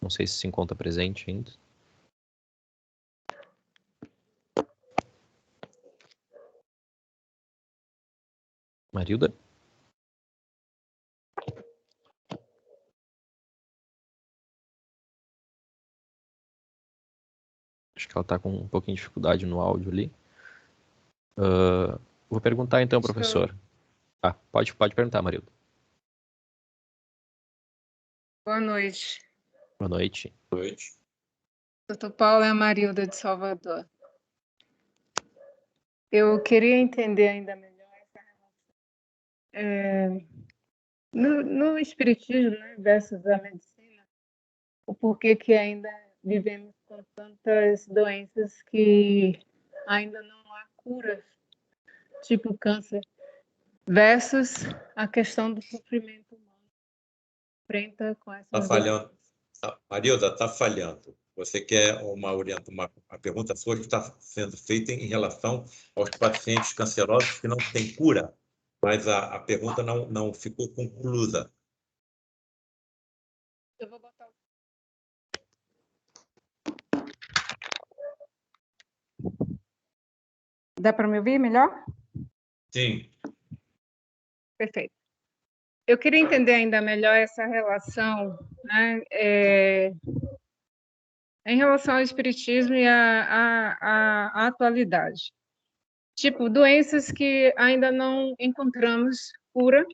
não sei se encontra presente ainda. Marilda? Acho que ela está com um pouquinho de dificuldade no áudio ali. Vou perguntar então, professor. Pode perguntar, Marilda. Boa noite. Boa noite. Boa noite. Doutor Paulo, é a Marilda de Salvador. Eu queria entender ainda melhor essa relação. No espiritismo, né, versus a medicina, o porquê que ainda vivemos com tantas doenças que ainda não há curas, tipo câncer, versus a questão do sofrimento humano, enfrenta com essas Está falhando. Marilda, está falhando. Você quer uma pergunta sua que está sendo feita em relação aos pacientes cancerosos que não têm cura, mas a pergunta não ficou conclusa. Eu vou botar Dá para me ouvir melhor? Sim. Perfeito. Eu queria entender ainda melhor essa relação, né, em relação ao espiritismo e à atualidade. Tipo, doenças que ainda não encontramos cura,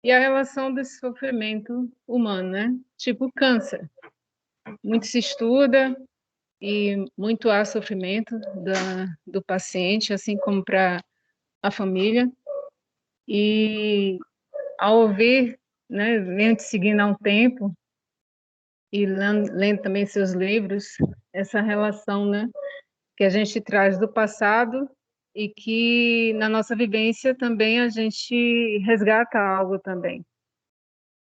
e a relação desse sofrimento humano, né? Tipo câncer. Muito se estuda e muito há sofrimento do paciente, assim como para a família. E ao ouvir, né, venho te seguindo há um tempo e lendo também seus livros, essa relação, né, que a gente traz do passado e que na nossa vivência também a gente resgata algo também.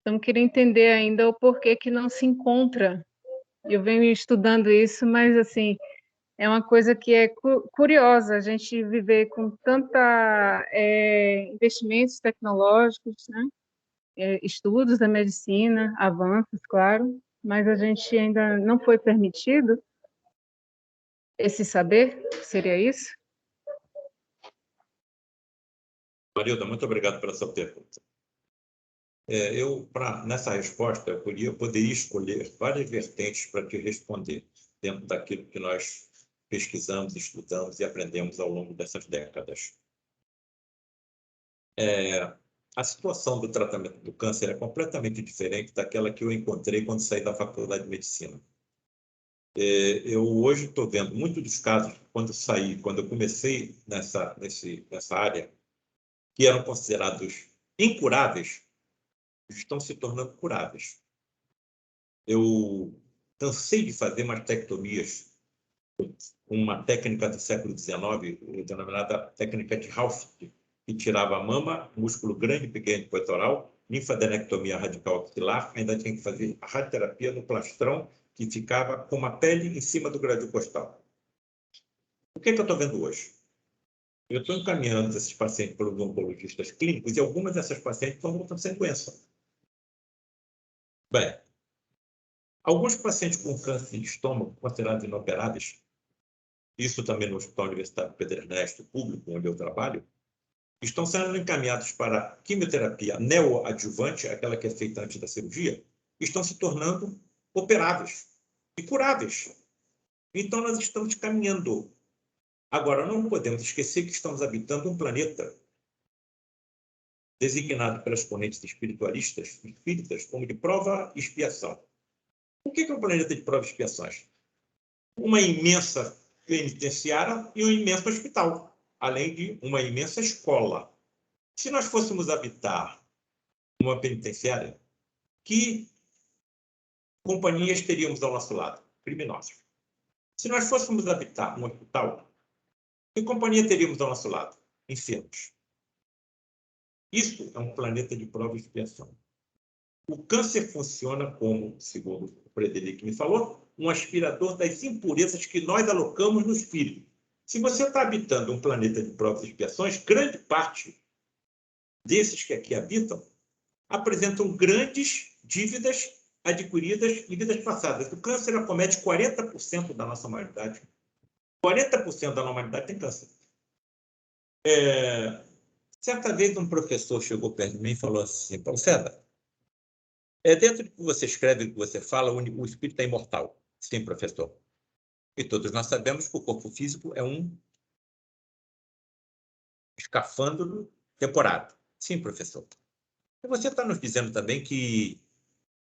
Então, queria entender ainda o porquê que não se encontra. Eu venho estudando isso, mas assim, é uma coisa que é curiosa a gente viver com tanta investimentos tecnológicos, né? Estudos da medicina, avanços, claro, mas a gente ainda não foi permitido esse saber, seria isso? Marilda, muito obrigado pela sua pergunta. Nessa resposta, eu poderia escolher várias vertentes para te responder, dentro daquilo que nós pesquisamos, estudamos e aprendemos ao longo dessas décadas. A situação do tratamento do câncer é completamente diferente daquela que eu encontrei quando saí da faculdade de medicina. Eu hoje estou vendo muitos dos casos, quando eu comecei nessa área, que eram considerados incuráveis, estão se tornando curáveis. Eu cansei de fazer mastectomias com uma técnica do século XIX, denominada técnica de Hauft, que tirava a mama, músculo grande e pequeno peitoral, linfadenectomia radical axilar, ainda tinha que fazer a radioterapia no plastrão, que ficava com uma pele em cima do gradil costal. O que eu estou vendo hoje? Eu estou encaminhando esses pacientes para os oncologistas clínicos e algumas dessas pacientes estão voltando sem doença. Bem, alguns pacientes com câncer de estômago, considerados inoperáveis, isso também no Hospital Universitário Pedro Ernesto, público, onde eu trabalho, estão sendo encaminhados para quimioterapia neoadjuvante, aquela que é feita antes da cirurgia, estão se tornando operáveis e curáveis. Então, nós estamos caminhando. Agora, não podemos esquecer que estamos habitando um planeta designado pelas correntes espiritualistas, espíritas, como de prova e expiação. O que é um planeta de prova e expiações? Uma imensa penitenciária e um imenso hospital, além de uma imensa escola. Se nós fôssemos habitar uma penitenciária, que companhias teríamos ao nosso lado? Criminosos. Se nós fôssemos habitar um hospital, que companhia teríamos ao nosso lado? Enfermos. Isso é um planeta de prova e expiação. O câncer funciona como, segundo o Frederic me falou, um aspirador das impurezas que nós alocamos no espírito. Se você está habitando um planeta de provas e expiações, grande parte desses que aqui habitam apresentam grandes dívidas adquiridas em vidas passadas. O câncer acomete 40% da nossa humanidade. 40% da humanidade tem câncer. Certa vez um professor chegou perto de mim e falou assim: Paulo César, dentro do que você escreve, do que você fala, o espírito é imortal. Sim, professor. E todos nós sabemos que o corpo físico é um escafandro temporário. Sim, professor. E você está nos dizendo também que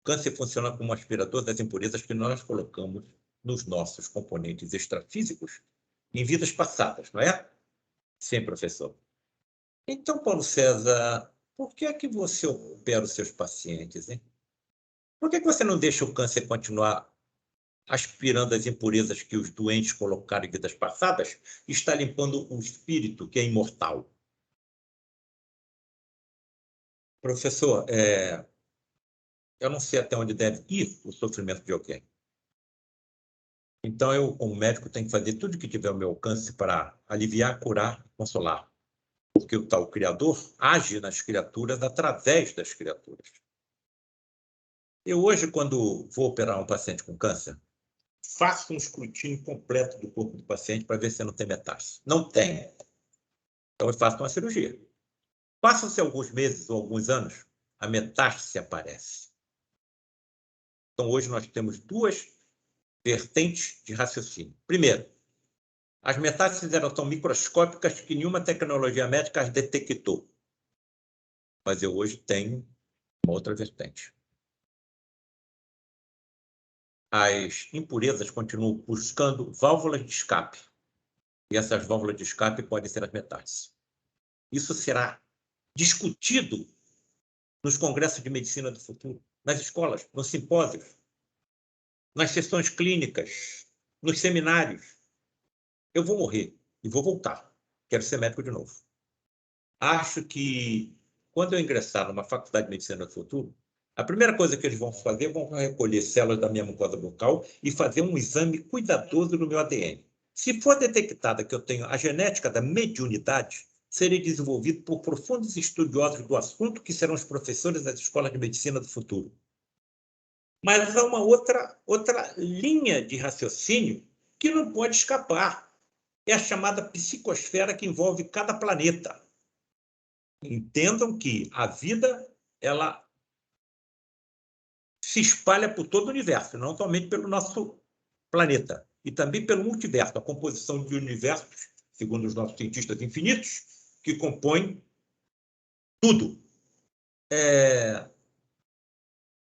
o câncer funciona como um aspirador das impurezas que nós colocamos nos nossos componentes extrafísicos em vidas passadas, não é? Sim, professor. Então, Paulo César, por que é que você opera os seus pacientes, hein? Por que você não deixa o câncer continuar aspirando as impurezas que os doentes colocaram em vidas passadas e está limpando o espírito, que é imortal? Professor, eu não sei até onde deve ir o sofrimento de alguém. Então, eu, como médico, tenho que fazer tudo o que tiver ao meu alcance para aliviar, curar, consolar. Porque o tal Criador age nas criaturas através das criaturas. Eu hoje, quando vou operar um paciente com câncer, faço um escrutínio completo do corpo do paciente para ver se não tem metástase. Não tem. Então, eu faço uma cirurgia. Passam-se alguns meses ou alguns anos, a metástase aparece. Então, hoje nós temos duas vertentes de raciocínio. Primeiro, as metástases eram tão microscópicas que nenhuma tecnologia médica as detectou. Mas eu hoje tenho uma outra vertente. As impurezas continuam buscando válvulas de escape. E essas válvulas de escape podem ser as metais. Isso será discutido nos congressos de medicina do futuro, nas escolas, nos simpósios, nas sessões clínicas, nos seminários. Eu vou morrer e vou voltar. Quero ser médico de novo. Acho que, quando eu ingressar numa faculdade de medicina do futuro, a primeira coisa que eles vão fazer, vão recolher células da minha mucosa bucal e fazer um exame cuidadoso no meu ADN. Se for detectada que eu tenho a genética da mediunidade, serei desenvolvido por profundos estudiosos do assunto, que serão os professores das escolas de medicina do futuro. Mas há uma outra linha de raciocínio que não pode escapar. É a chamada psicosfera, que envolve cada planeta. Entendam que a vida, ela se espalha por todo o universo, não somente pelo nosso planeta, e também pelo multiverso, a composição de universos, segundo os nossos cientistas infinitos, que compõem tudo.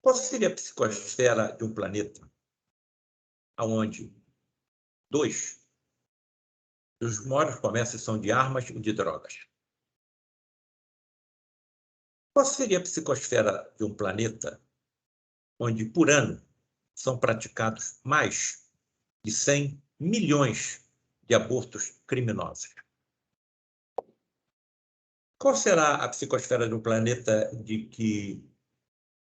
Qual seria a psicosfera de um planeta onde 2 dos maiores comércios são de armas e de drogas? Qual seria a psicosfera de um planeta onde, por ano, são praticados mais de 100 milhões de abortos criminosos? Qual será a psicosfera de um planeta de que,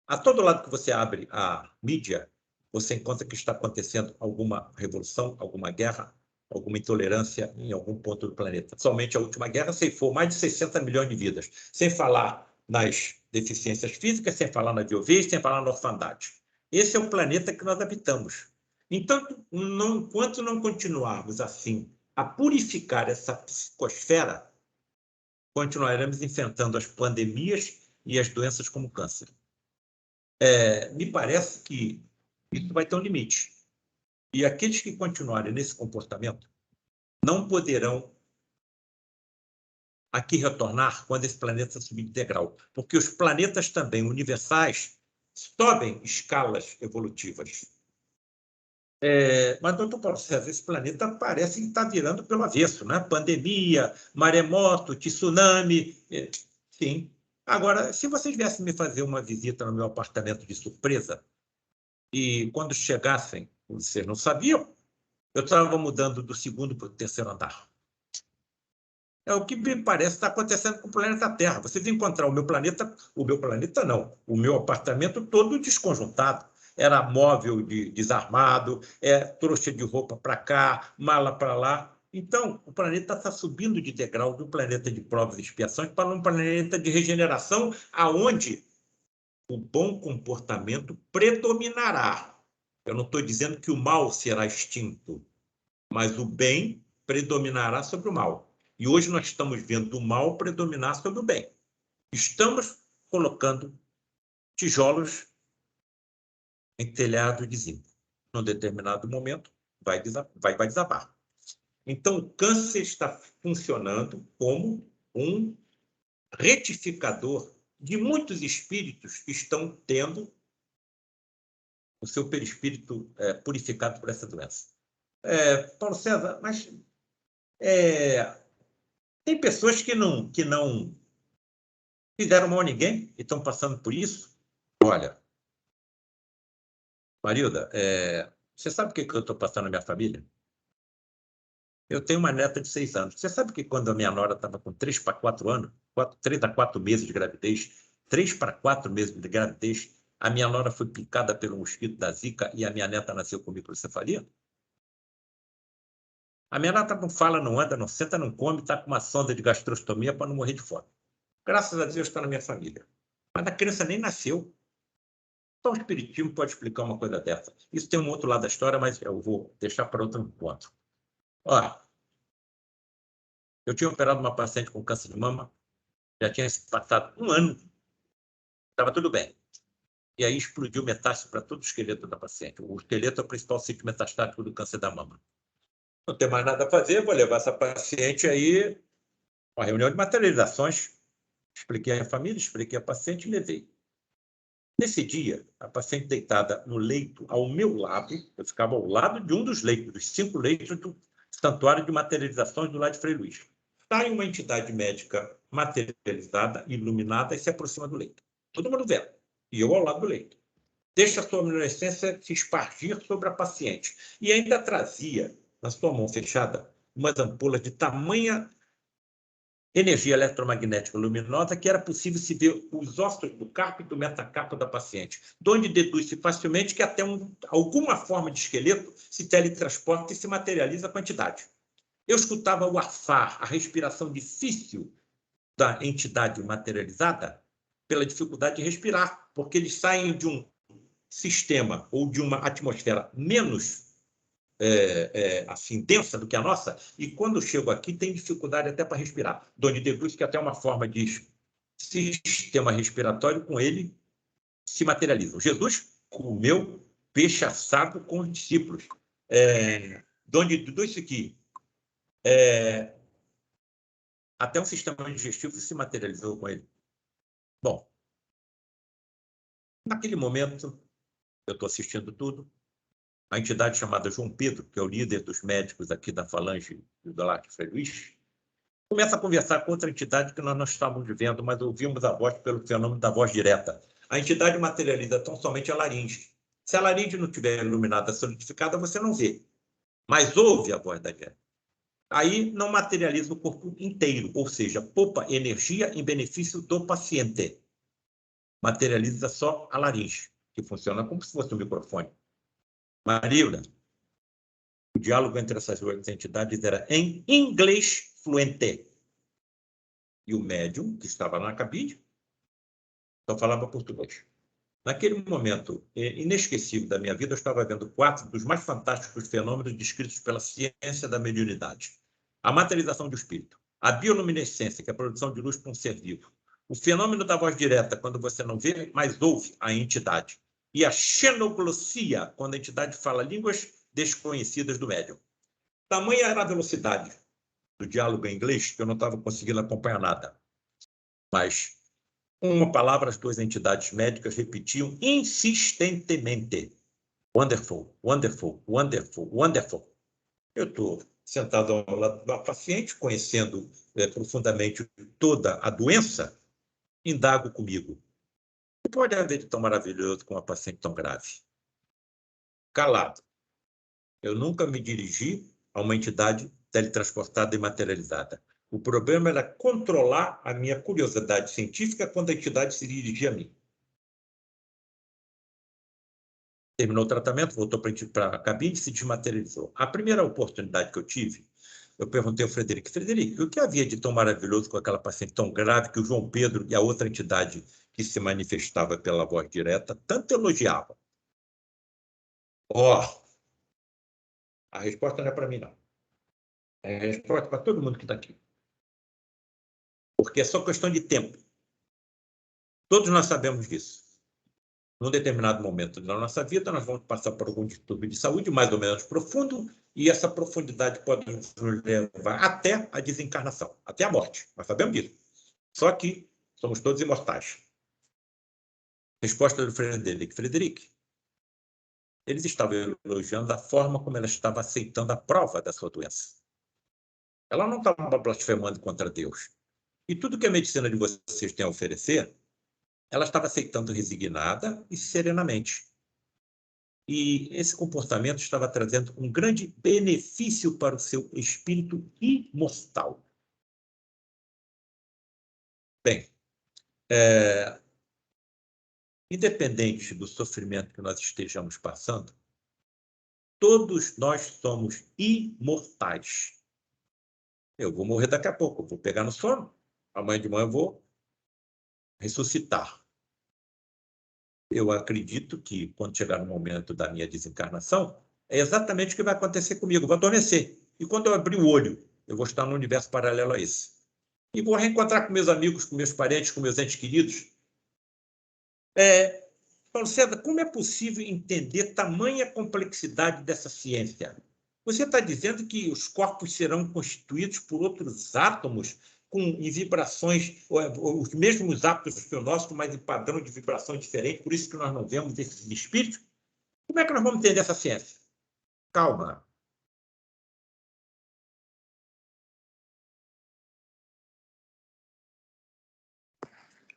a todo lado que você abre a mídia, você encontra que está acontecendo alguma revolução, alguma guerra, alguma intolerância em algum ponto do planeta? Somente a última guerra ceifou mais de 60 milhões de vidas, sem falar nas deficiências físicas, sem falar na viuvez, sem falar na orfandade. Esse é o planeta que nós habitamos. Então, enquanto não continuarmos assim a purificar essa psicosfera, continuaremos enfrentando as pandemias e as doenças como câncer. Me parece que isso vai ter um limite. E aqueles que continuarem nesse comportamento não poderão aqui retornar quando esse planeta subir de degrau, porque os planetas também universais sobem escalas evolutivas. Mas, doutor Paulo César, esse planeta parece que está virando pelo avesso, né? Pandemia, maremoto, tsunami. Sim. Agora, se vocês viessem me fazer uma visita no meu apartamento de surpresa, e quando chegassem, vocês não sabiam, eu estava mudando do 2º para o 3º andar. É o que me parece estar acontecendo com o planeta Terra. Vocês encontraram o meu planeta não, o meu apartamento todo desconjuntado. Era móvel desarmado, trouxa de roupa para cá, mala para lá. Então, o planeta está subindo de degrau de um planeta de provas e expiações para um planeta de regeneração, aonde o bom comportamento predominará. Eu não estou dizendo que o mal será extinto, mas o bem predominará sobre o mal. E hoje nós estamos vendo o mal predominar sobre o bem. Estamos colocando tijolos em telhado de zinco. Num determinado momento, vai desabar. Então, o câncer está funcionando como um retificador de muitos espíritos que estão tendo o seu perispírito purificado por essa doença. Paulo César, mas tem pessoas que não fizeram mal a ninguém e estão passando por isso? Olha, Marilda, você sabe o que eu estou passando na minha família? Eu tenho uma neta de 6 anos. Você sabe que quando a minha nora estava com 3 para 4 anos, 3 a 4 meses de gravidez, 3 para 4 meses de gravidez, a minha nora foi picada pelo mosquito da Zika e a minha neta nasceu com microcefalia? A minha neta não fala, não anda, não senta, não come, está com uma sonda de gastrostomia para não morrer de fome. Graças a Deus está na minha família. Mas a criança nem nasceu. Então o espiritismo pode explicar uma coisa dessa. Isso tem um outro lado da história, mas eu vou deixar para outro encontro. Olha, eu tinha operado uma paciente com câncer de mama, já tinha se passado 1 ano, estava tudo bem. E aí explodiu metástase para todo o esqueleto da paciente. O esqueleto é o principal sítio metastático do câncer da mama. Não tem mais nada a fazer, vou levar essa paciente aí a uma reunião de materializações. Expliquei à família, expliquei à paciente e levei. Nesse dia, a paciente deitada no leito ao meu lado, eu ficava ao lado de um dos leitos, dos 5 leitos do Santuário de Materializações do lado de Frei Luís. Sai uma entidade médica materializada, iluminada, e se aproxima do leito. Todo mundo vendo. E eu ao lado do leito. Deixa a sua luminescência se espargir sobre a paciente. E ainda trazia, na sua mão fechada, umas ampolas de tamanha energia eletromagnética luminosa que era possível se ver os ossos do carpo e do metacarpo da paciente, de onde deduz-se facilmente que até alguma forma de esqueleto se teletransporta e se materializa a quantidade. Eu escutava o arfar, a respiração difícil da entidade materializada pela dificuldade de respirar, porque eles saem de um sistema ou de uma atmosfera menos assim, densa do que a nossa, e quando chego aqui tem dificuldade até para respirar. Doni deduz que até uma forma de sistema respiratório com ele se materializa. Jesus comeu peixe assado com os discípulos. Doni deduz que até um sistema digestivo se materializou com ele. Bom, naquele momento, eu estou assistindo tudo, a entidade chamada João Pedro, que é o líder dos médicos aqui da Falange do Largo Frei Luís, começa a conversar com outra entidade que nós não estávamos vendo, mas ouvimos a voz pelo fenômeno da voz direta. A entidade materializa tão somente a laringe. Se a laringe não estiver iluminada, solidificada, você não vê, mas ouve a voz da direta. Aí não materializa o corpo inteiro, ou seja, poupa energia em benefício do paciente. Materializa só a laringe, que funciona como se fosse um microfone. Marília, o diálogo entre essas duas entidades era em inglês fluente. E o médium, que estava na cabine, só falava português. Naquele momento inesquecível da minha vida, eu estava vendo 4 dos mais fantásticos fenômenos descritos pela ciência da mediunidade. A materialização do espírito, a bioluminescência, que é a produção de luz para um ser vivo, o fenômeno da voz direta, quando você não vê, mas ouve a entidade, e a xenoglossia, quando a entidade fala línguas desconhecidas do médium. Tamanha era a velocidade do diálogo em inglês que eu não estava conseguindo acompanhar nada. Mas uma palavra as 2 entidades médicas repetiam insistentemente. Wonderful, wonderful, wonderful, wonderful. Eu estou sentado ao lado da paciente, conhecendo profundamente toda a doença, indago comigo. O que pode haver de tão maravilhoso com uma paciente tão grave? Calado. Eu nunca me dirigi a uma entidade teletransportada e materializada. O problema era controlar a minha curiosidade científica quando a entidade se dirigia a mim. Terminou o tratamento, voltou para a cabine e se desmaterializou. A primeira oportunidade que eu tive, eu perguntei ao Frederico, o que havia de tão maravilhoso com aquela paciente tão grave que o João Pedro e a outra entidade que se manifestava pela voz direta tanto elogiavam? A resposta não é para mim, não. É a resposta para todo mundo que está aqui. Porque é só questão de tempo. Todos nós sabemos disso. Num determinado momento da nossa vida, nós vamos passar por algum distúrbio de saúde mais ou menos profundo, e essa profundidade pode nos levar até a desencarnação, até a morte. Nós sabemos disso. Só que somos todos imortais. Resposta do Frederico. Eles estavam elogiando a forma como ela estava aceitando a prova da sua doença. Ela não estava blasfemando contra Deus. E tudo que a medicina de vocês tem a oferecer, ela estava aceitando resignada e serenamente. E esse comportamento estava trazendo um grande benefício para o seu espírito imortal. Bem, independente do sofrimento que nós estejamos passando, todos nós somos imortais. Eu vou morrer daqui a pouco, eu vou pegar no sono. Amanhã de manhã eu vou ressuscitar. Eu acredito que, quando chegar no momento da minha desencarnação, é exatamente o que vai acontecer comigo. Eu vou adormecer. E quando eu abrir o olho, eu vou estar num universo paralelo a esse. E vou reencontrar com meus amigos, com meus parentes, com meus entes queridos. Paulo César, como é possível entender tamanha complexidade dessa ciência? Você está dizendo que os corpos serão constituídos por outros átomos em vibrações, os mesmos hábitos que o nosso, mas em padrão de vibração diferente, por isso que nós não vemos esses espíritos. Como é que nós vamos entender essa ciência? Calma.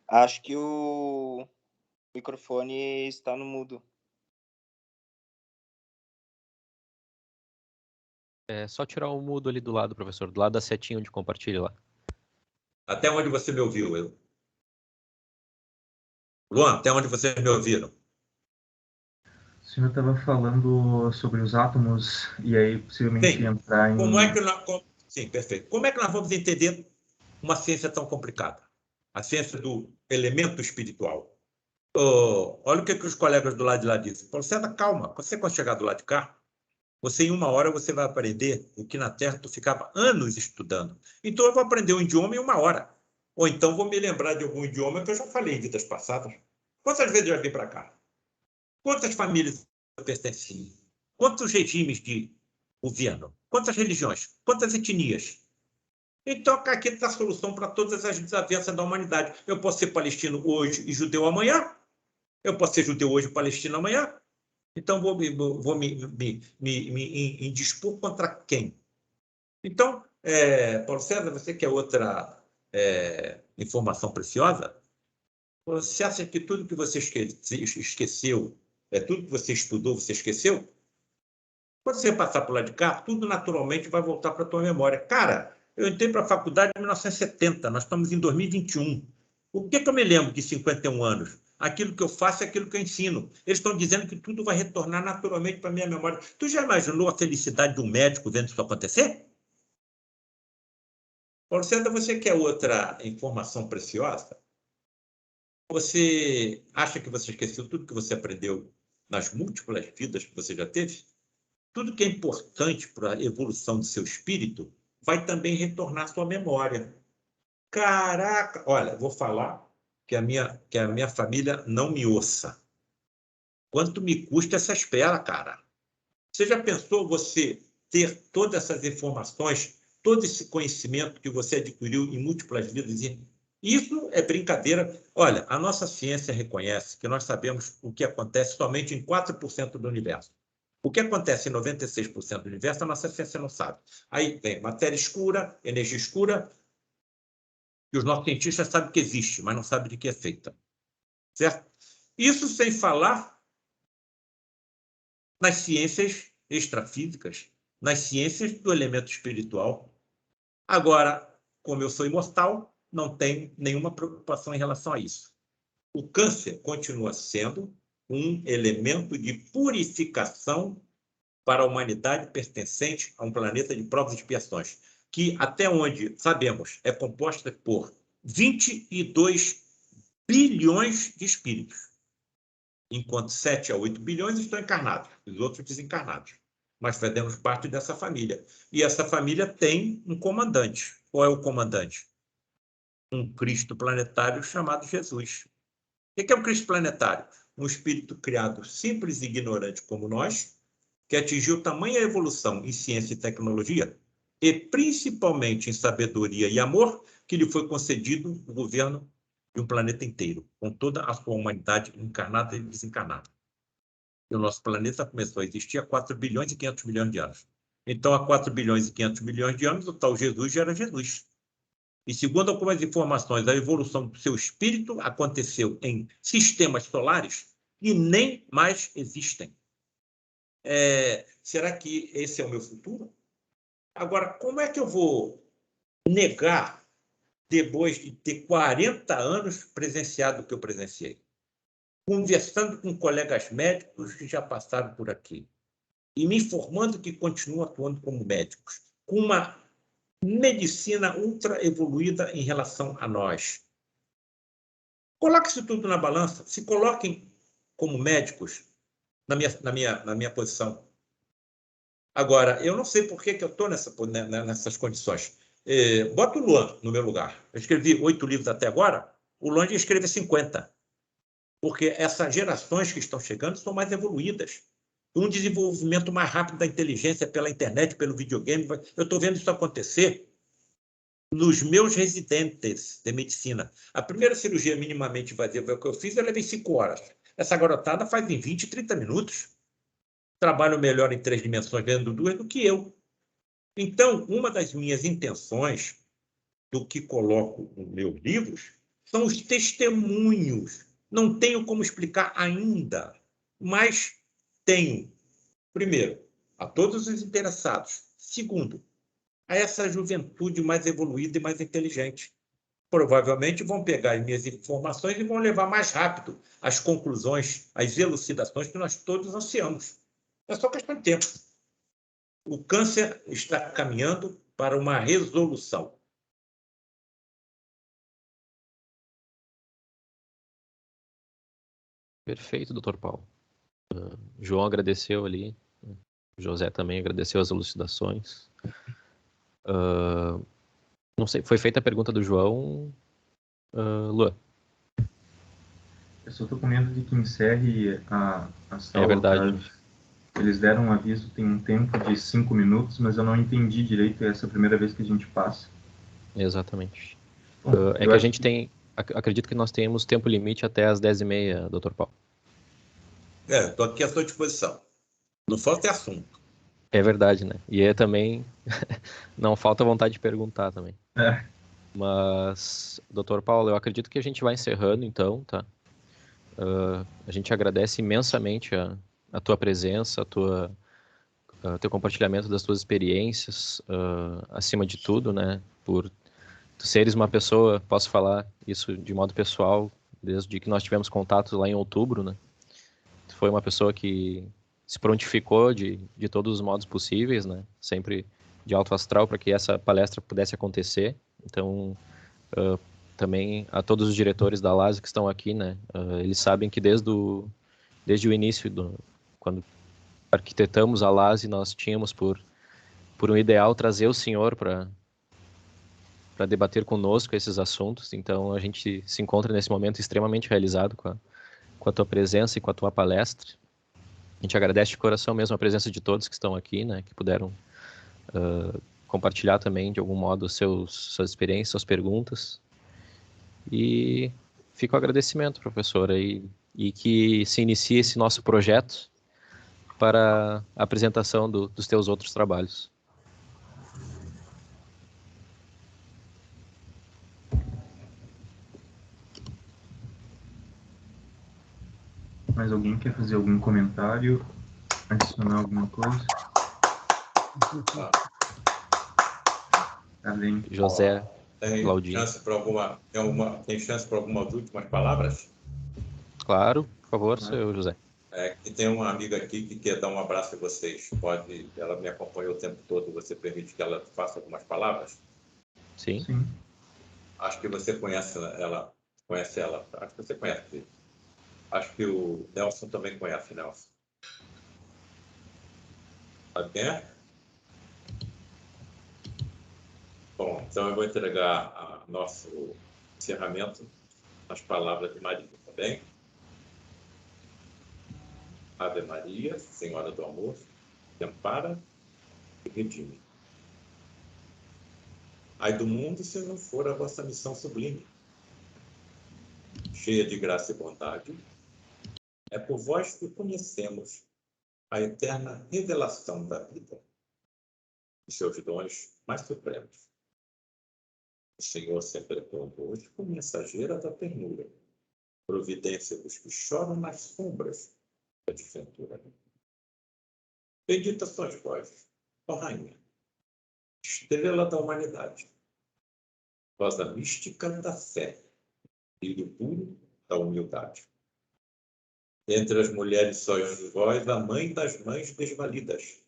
Acho que o microfone está no mudo. É só tirar o mudo ali do lado, professor, do lado da setinha onde compartilha lá. Até onde você me ouviu, eu? Luan, até onde vocês me ouviram? O senhor estava falando sobre os átomos e aí possivelmente Sim. entrar em... Sim, perfeito. Como é que nós vamos entender uma ciência tão complicada? A ciência do elemento espiritual. Olha o que os colegas do lado de lá dizem. Paulo César, calma. Você, quando chegar do lado de cá, você, em 1 hora, você vai aprender o que na Terra tu ficava anos estudando. Então, eu vou aprender um idioma em 1 hora. Ou então, vou me lembrar de algum idioma que eu já falei em vidas passadas. Quantas vezes eu já vim para cá? Quantas famílias eu pertenci? Quantos regimes de governo? Quantas religiões? Quantas etnias? Então, aqui está a solução para todas as desavenças da humanidade. Eu posso ser palestino hoje e judeu amanhã. Eu posso ser judeu hoje e palestino amanhã. Então, vou me indispor contra quem? Então, Paulo César, você quer outra informação preciosa? Você acha que tudo que você esqueceu, tudo que você estudou, você esqueceu? Quando você passar por lá de cá, tudo naturalmente vai voltar para a tua memória. Cara, eu entrei para a faculdade em 1970, nós estamos em 2021. O que eu me lembro de 51 anos? Aquilo que eu faço é aquilo que eu ensino. Eles estão dizendo que tudo vai retornar naturalmente para a minha memória. Tu já imaginou a felicidade de um médico vendo isso acontecer? Paulo César, você quer outra informação preciosa? Você acha que você esqueceu tudo que você aprendeu nas múltiplas vidas que você já teve? Tudo que é importante para a evolução do seu espírito vai também retornar à sua memória. Caraca! Olha, vou falar que a minha família não me ouça. Quanto me custa essa espera, cara? Você já pensou você ter todas essas informações, todo esse conhecimento que você adquiriu em múltiplas vidas? Isso é brincadeira. Olha, a nossa ciência reconhece que nós sabemos o que acontece somente em 4% do universo. O que acontece em 96% do universo, a nossa ciência não sabe. Aí vem matéria escura, energia escura, e os nossos cientistas sabem que existe, mas não sabem de que é feita. Certo? Isso sem falar nas ciências extrafísicas, nas ciências do elemento espiritual. Agora, como eu sou imortal, não tenho nenhuma preocupação em relação a isso. O câncer continua sendo um elemento de purificação para a humanidade pertencente a um planeta de provas e expiações, que, até onde sabemos, é composta por 22 bilhões de espíritos, enquanto 7 a 8 bilhões estão encarnados, os outros desencarnados. Mas fazemos parte dessa família. E essa família tem um comandante. Qual é o comandante? Um Cristo planetário chamado Jesus. O que é um Cristo planetário? Um espírito criado simples e ignorante como nós, que atingiu tamanha evolução em ciência e tecnologia, e principalmente em sabedoria e amor, que lhe foi concedido o governo de um planeta inteiro, com toda a sua humanidade encarnada e desencarnada. E o nosso planeta começou a existir há 4 bilhões e 500 milhões de anos. Então, há 4 bilhões e 500 milhões de anos, o tal Jesus já era Jesus. E, segundo algumas informações, a evolução do seu espírito aconteceu em sistemas solares que nem mais existem. Será que esse é o meu futuro? Agora, como é que eu vou negar, depois de ter 40 anos presenciado o que eu presenciei? Conversando com colegas médicos que já passaram por aqui e me informando que continuam atuando como médicos, com uma medicina ultra evoluída em relação a nós. Coloque isso tudo na balança, se coloquem como médicos na minha posição. Agora, eu não sei por que eu estou nessas condições. Bota o Luan no meu lugar. Eu escrevi 8 livros até agora, o Luan ia escrever 50. Porque essas gerações que estão chegando são mais evoluídas. Um desenvolvimento mais rápido da inteligência pela internet, pelo videogame. Eu estou vendo isso acontecer. nos meus residentes de medicina. A primeira cirurgia minimamente invasiva que eu fiz, eu levei 5 horas. Essa garotada faz em 20, 30 minutos. Trabalho melhor em 3 dimensões vendo 2 do que eu. Então, uma das minhas intenções do que coloco nos meus livros são os testemunhos. Não tenho como explicar ainda, mas tenho, primeiro, a todos os interessados. Segundo, a essa juventude mais evoluída e mais inteligente. Provavelmente vão pegar as minhas informações e vão levar mais rápido às conclusões, às elucidações que nós todos ansiamos. É só questão de tempo. O câncer está caminhando para uma resolução. Perfeito, Dr. Paulo. João agradeceu ali, José também agradeceu as elucidações. Não sei, foi feita a pergunta do João, Luan. Eu só estou com medo de que encerre a sala. É verdade. Tá? Eles deram um aviso, tem um tempo de 5 minutos, mas eu não entendi direito, essa é a primeira vez que a gente passa. Exatamente. Bom, É que a gente tem, acredito que nós tenhamos tempo limite até às 10h30, Dr. Paulo. Estou aqui à sua disposição. Não falta assunto. É verdade, né? E é também, não falta vontade de perguntar também. Mas, Dr. Paulo, eu acredito que a gente vai encerrando então, tá? A gente agradece imensamente a tua presença, teu compartilhamento das tuas experiências, acima de tudo, né? Por tu seres uma pessoa, posso falar isso de modo pessoal, desde que nós tivemos contato lá em outubro, né? Tu foi uma pessoa que se prontificou de todos os modos possíveis, né? Sempre de alto astral para que essa palestra pudesse acontecer. Então, também a todos os diretores da LASE que estão aqui, né? Eles sabem que desde o início, quando arquitetamos a LASE, nós tínhamos por um ideal trazer o senhor para debater conosco esses assuntos. Então, a gente se encontra nesse momento extremamente realizado com a tua presença e com a tua palestra. A gente agradece de coração mesmo a presença de todos que estão aqui, né? Que puderam compartilhar também, de algum modo, suas experiências, suas perguntas. E fica o agradecimento, professora, e que se inicie esse nosso projeto para a apresentação dos teus outros trabalhos. Mais alguém quer fazer algum comentário? Adicionar alguma coisa? Tá bem. José, Tem Claudinho. Tem chance para algumas últimas palavras? Claro, por favor, seu José. E tem uma amiga aqui que quer dar um abraço a vocês. Ela me acompanhou o tempo todo. Você permite que ela faça algumas palavras? Sim. Acho que você conhece ela. Acho que você conhece. Acho que o Nelson também conhece, Nelson. Sabe quem é? Bom, então eu vou entregar nosso encerramento nas palavras de Maria, tá bem? Ave Maria, Senhora do Amor, que ampara e redime. Ai do mundo se não for a vossa missão sublime. Cheia de graça e bondade, é por vós que conhecemos a eterna revelação da vida e seus dons mais supremos. O Senhor sempre é convosco, mensageira da ternura, providência dos que choram nas sombras da desventura. Bendita sois vós, ó Rainha, estrela da humanidade, rosa mística da fé, brilho puro da humildade. Entre as mulheres sois vós a mãe das mães desvalidas,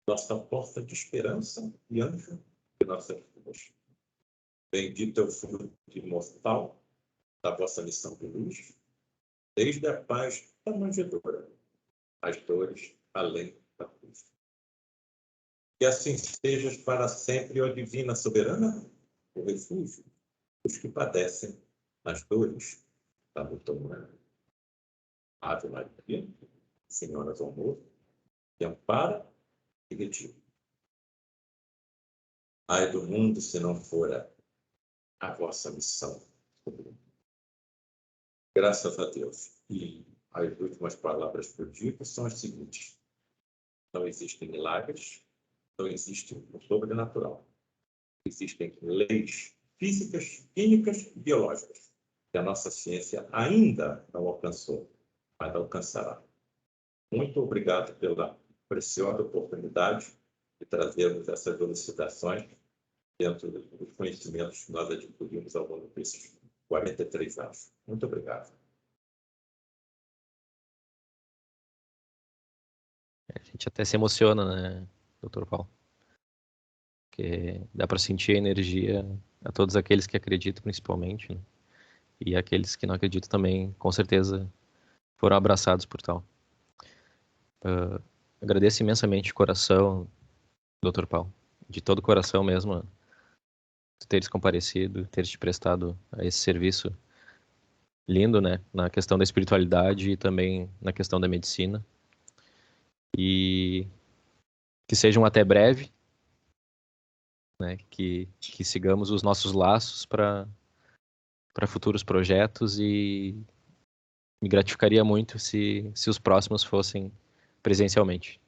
nossa porta de esperança e anjo de nossas vidas. Bendito é o fruto imortal da vossa missão de luz, desde a paz da manjedoura, as dores além da cruz. Que assim sejas para sempre, ó divina soberana, o refúgio dos que padecem nas dores da luta humana. Ave Maria, Senhora do Amor, que ampara e redime. Ai do mundo se não fora a vossa missão. Graças a Deus. E as últimas palavras que eu digo são as seguintes: não existem milagres, não existe o sobrenatural. Existem leis físicas, químicas e biológicas que a nossa ciência ainda não alcançou, mas alcançará. Muito obrigado pela preciosa oportunidade de trazermos essas elucidações dentro dos conhecimentos que nós adquirimos ao longo desses 43 anos. Muito obrigado. A gente até se emociona, né, Dr. Paulo? Porque dá para sentir a energia a todos aqueles que acreditam, principalmente, né? E aqueles que não acreditam também, com certeza, foram abraçados por tal. Agradeço imensamente de coração, Dr. Paulo, de todo o coração mesmo, tu teres comparecido, teres te prestado a esse serviço lindo, né, na questão da espiritualidade e também na questão da medicina. E que seja um até breve, né, que sigamos os nossos laços para futuros projetos, e me gratificaria muito se os próximos fossem presencialmente.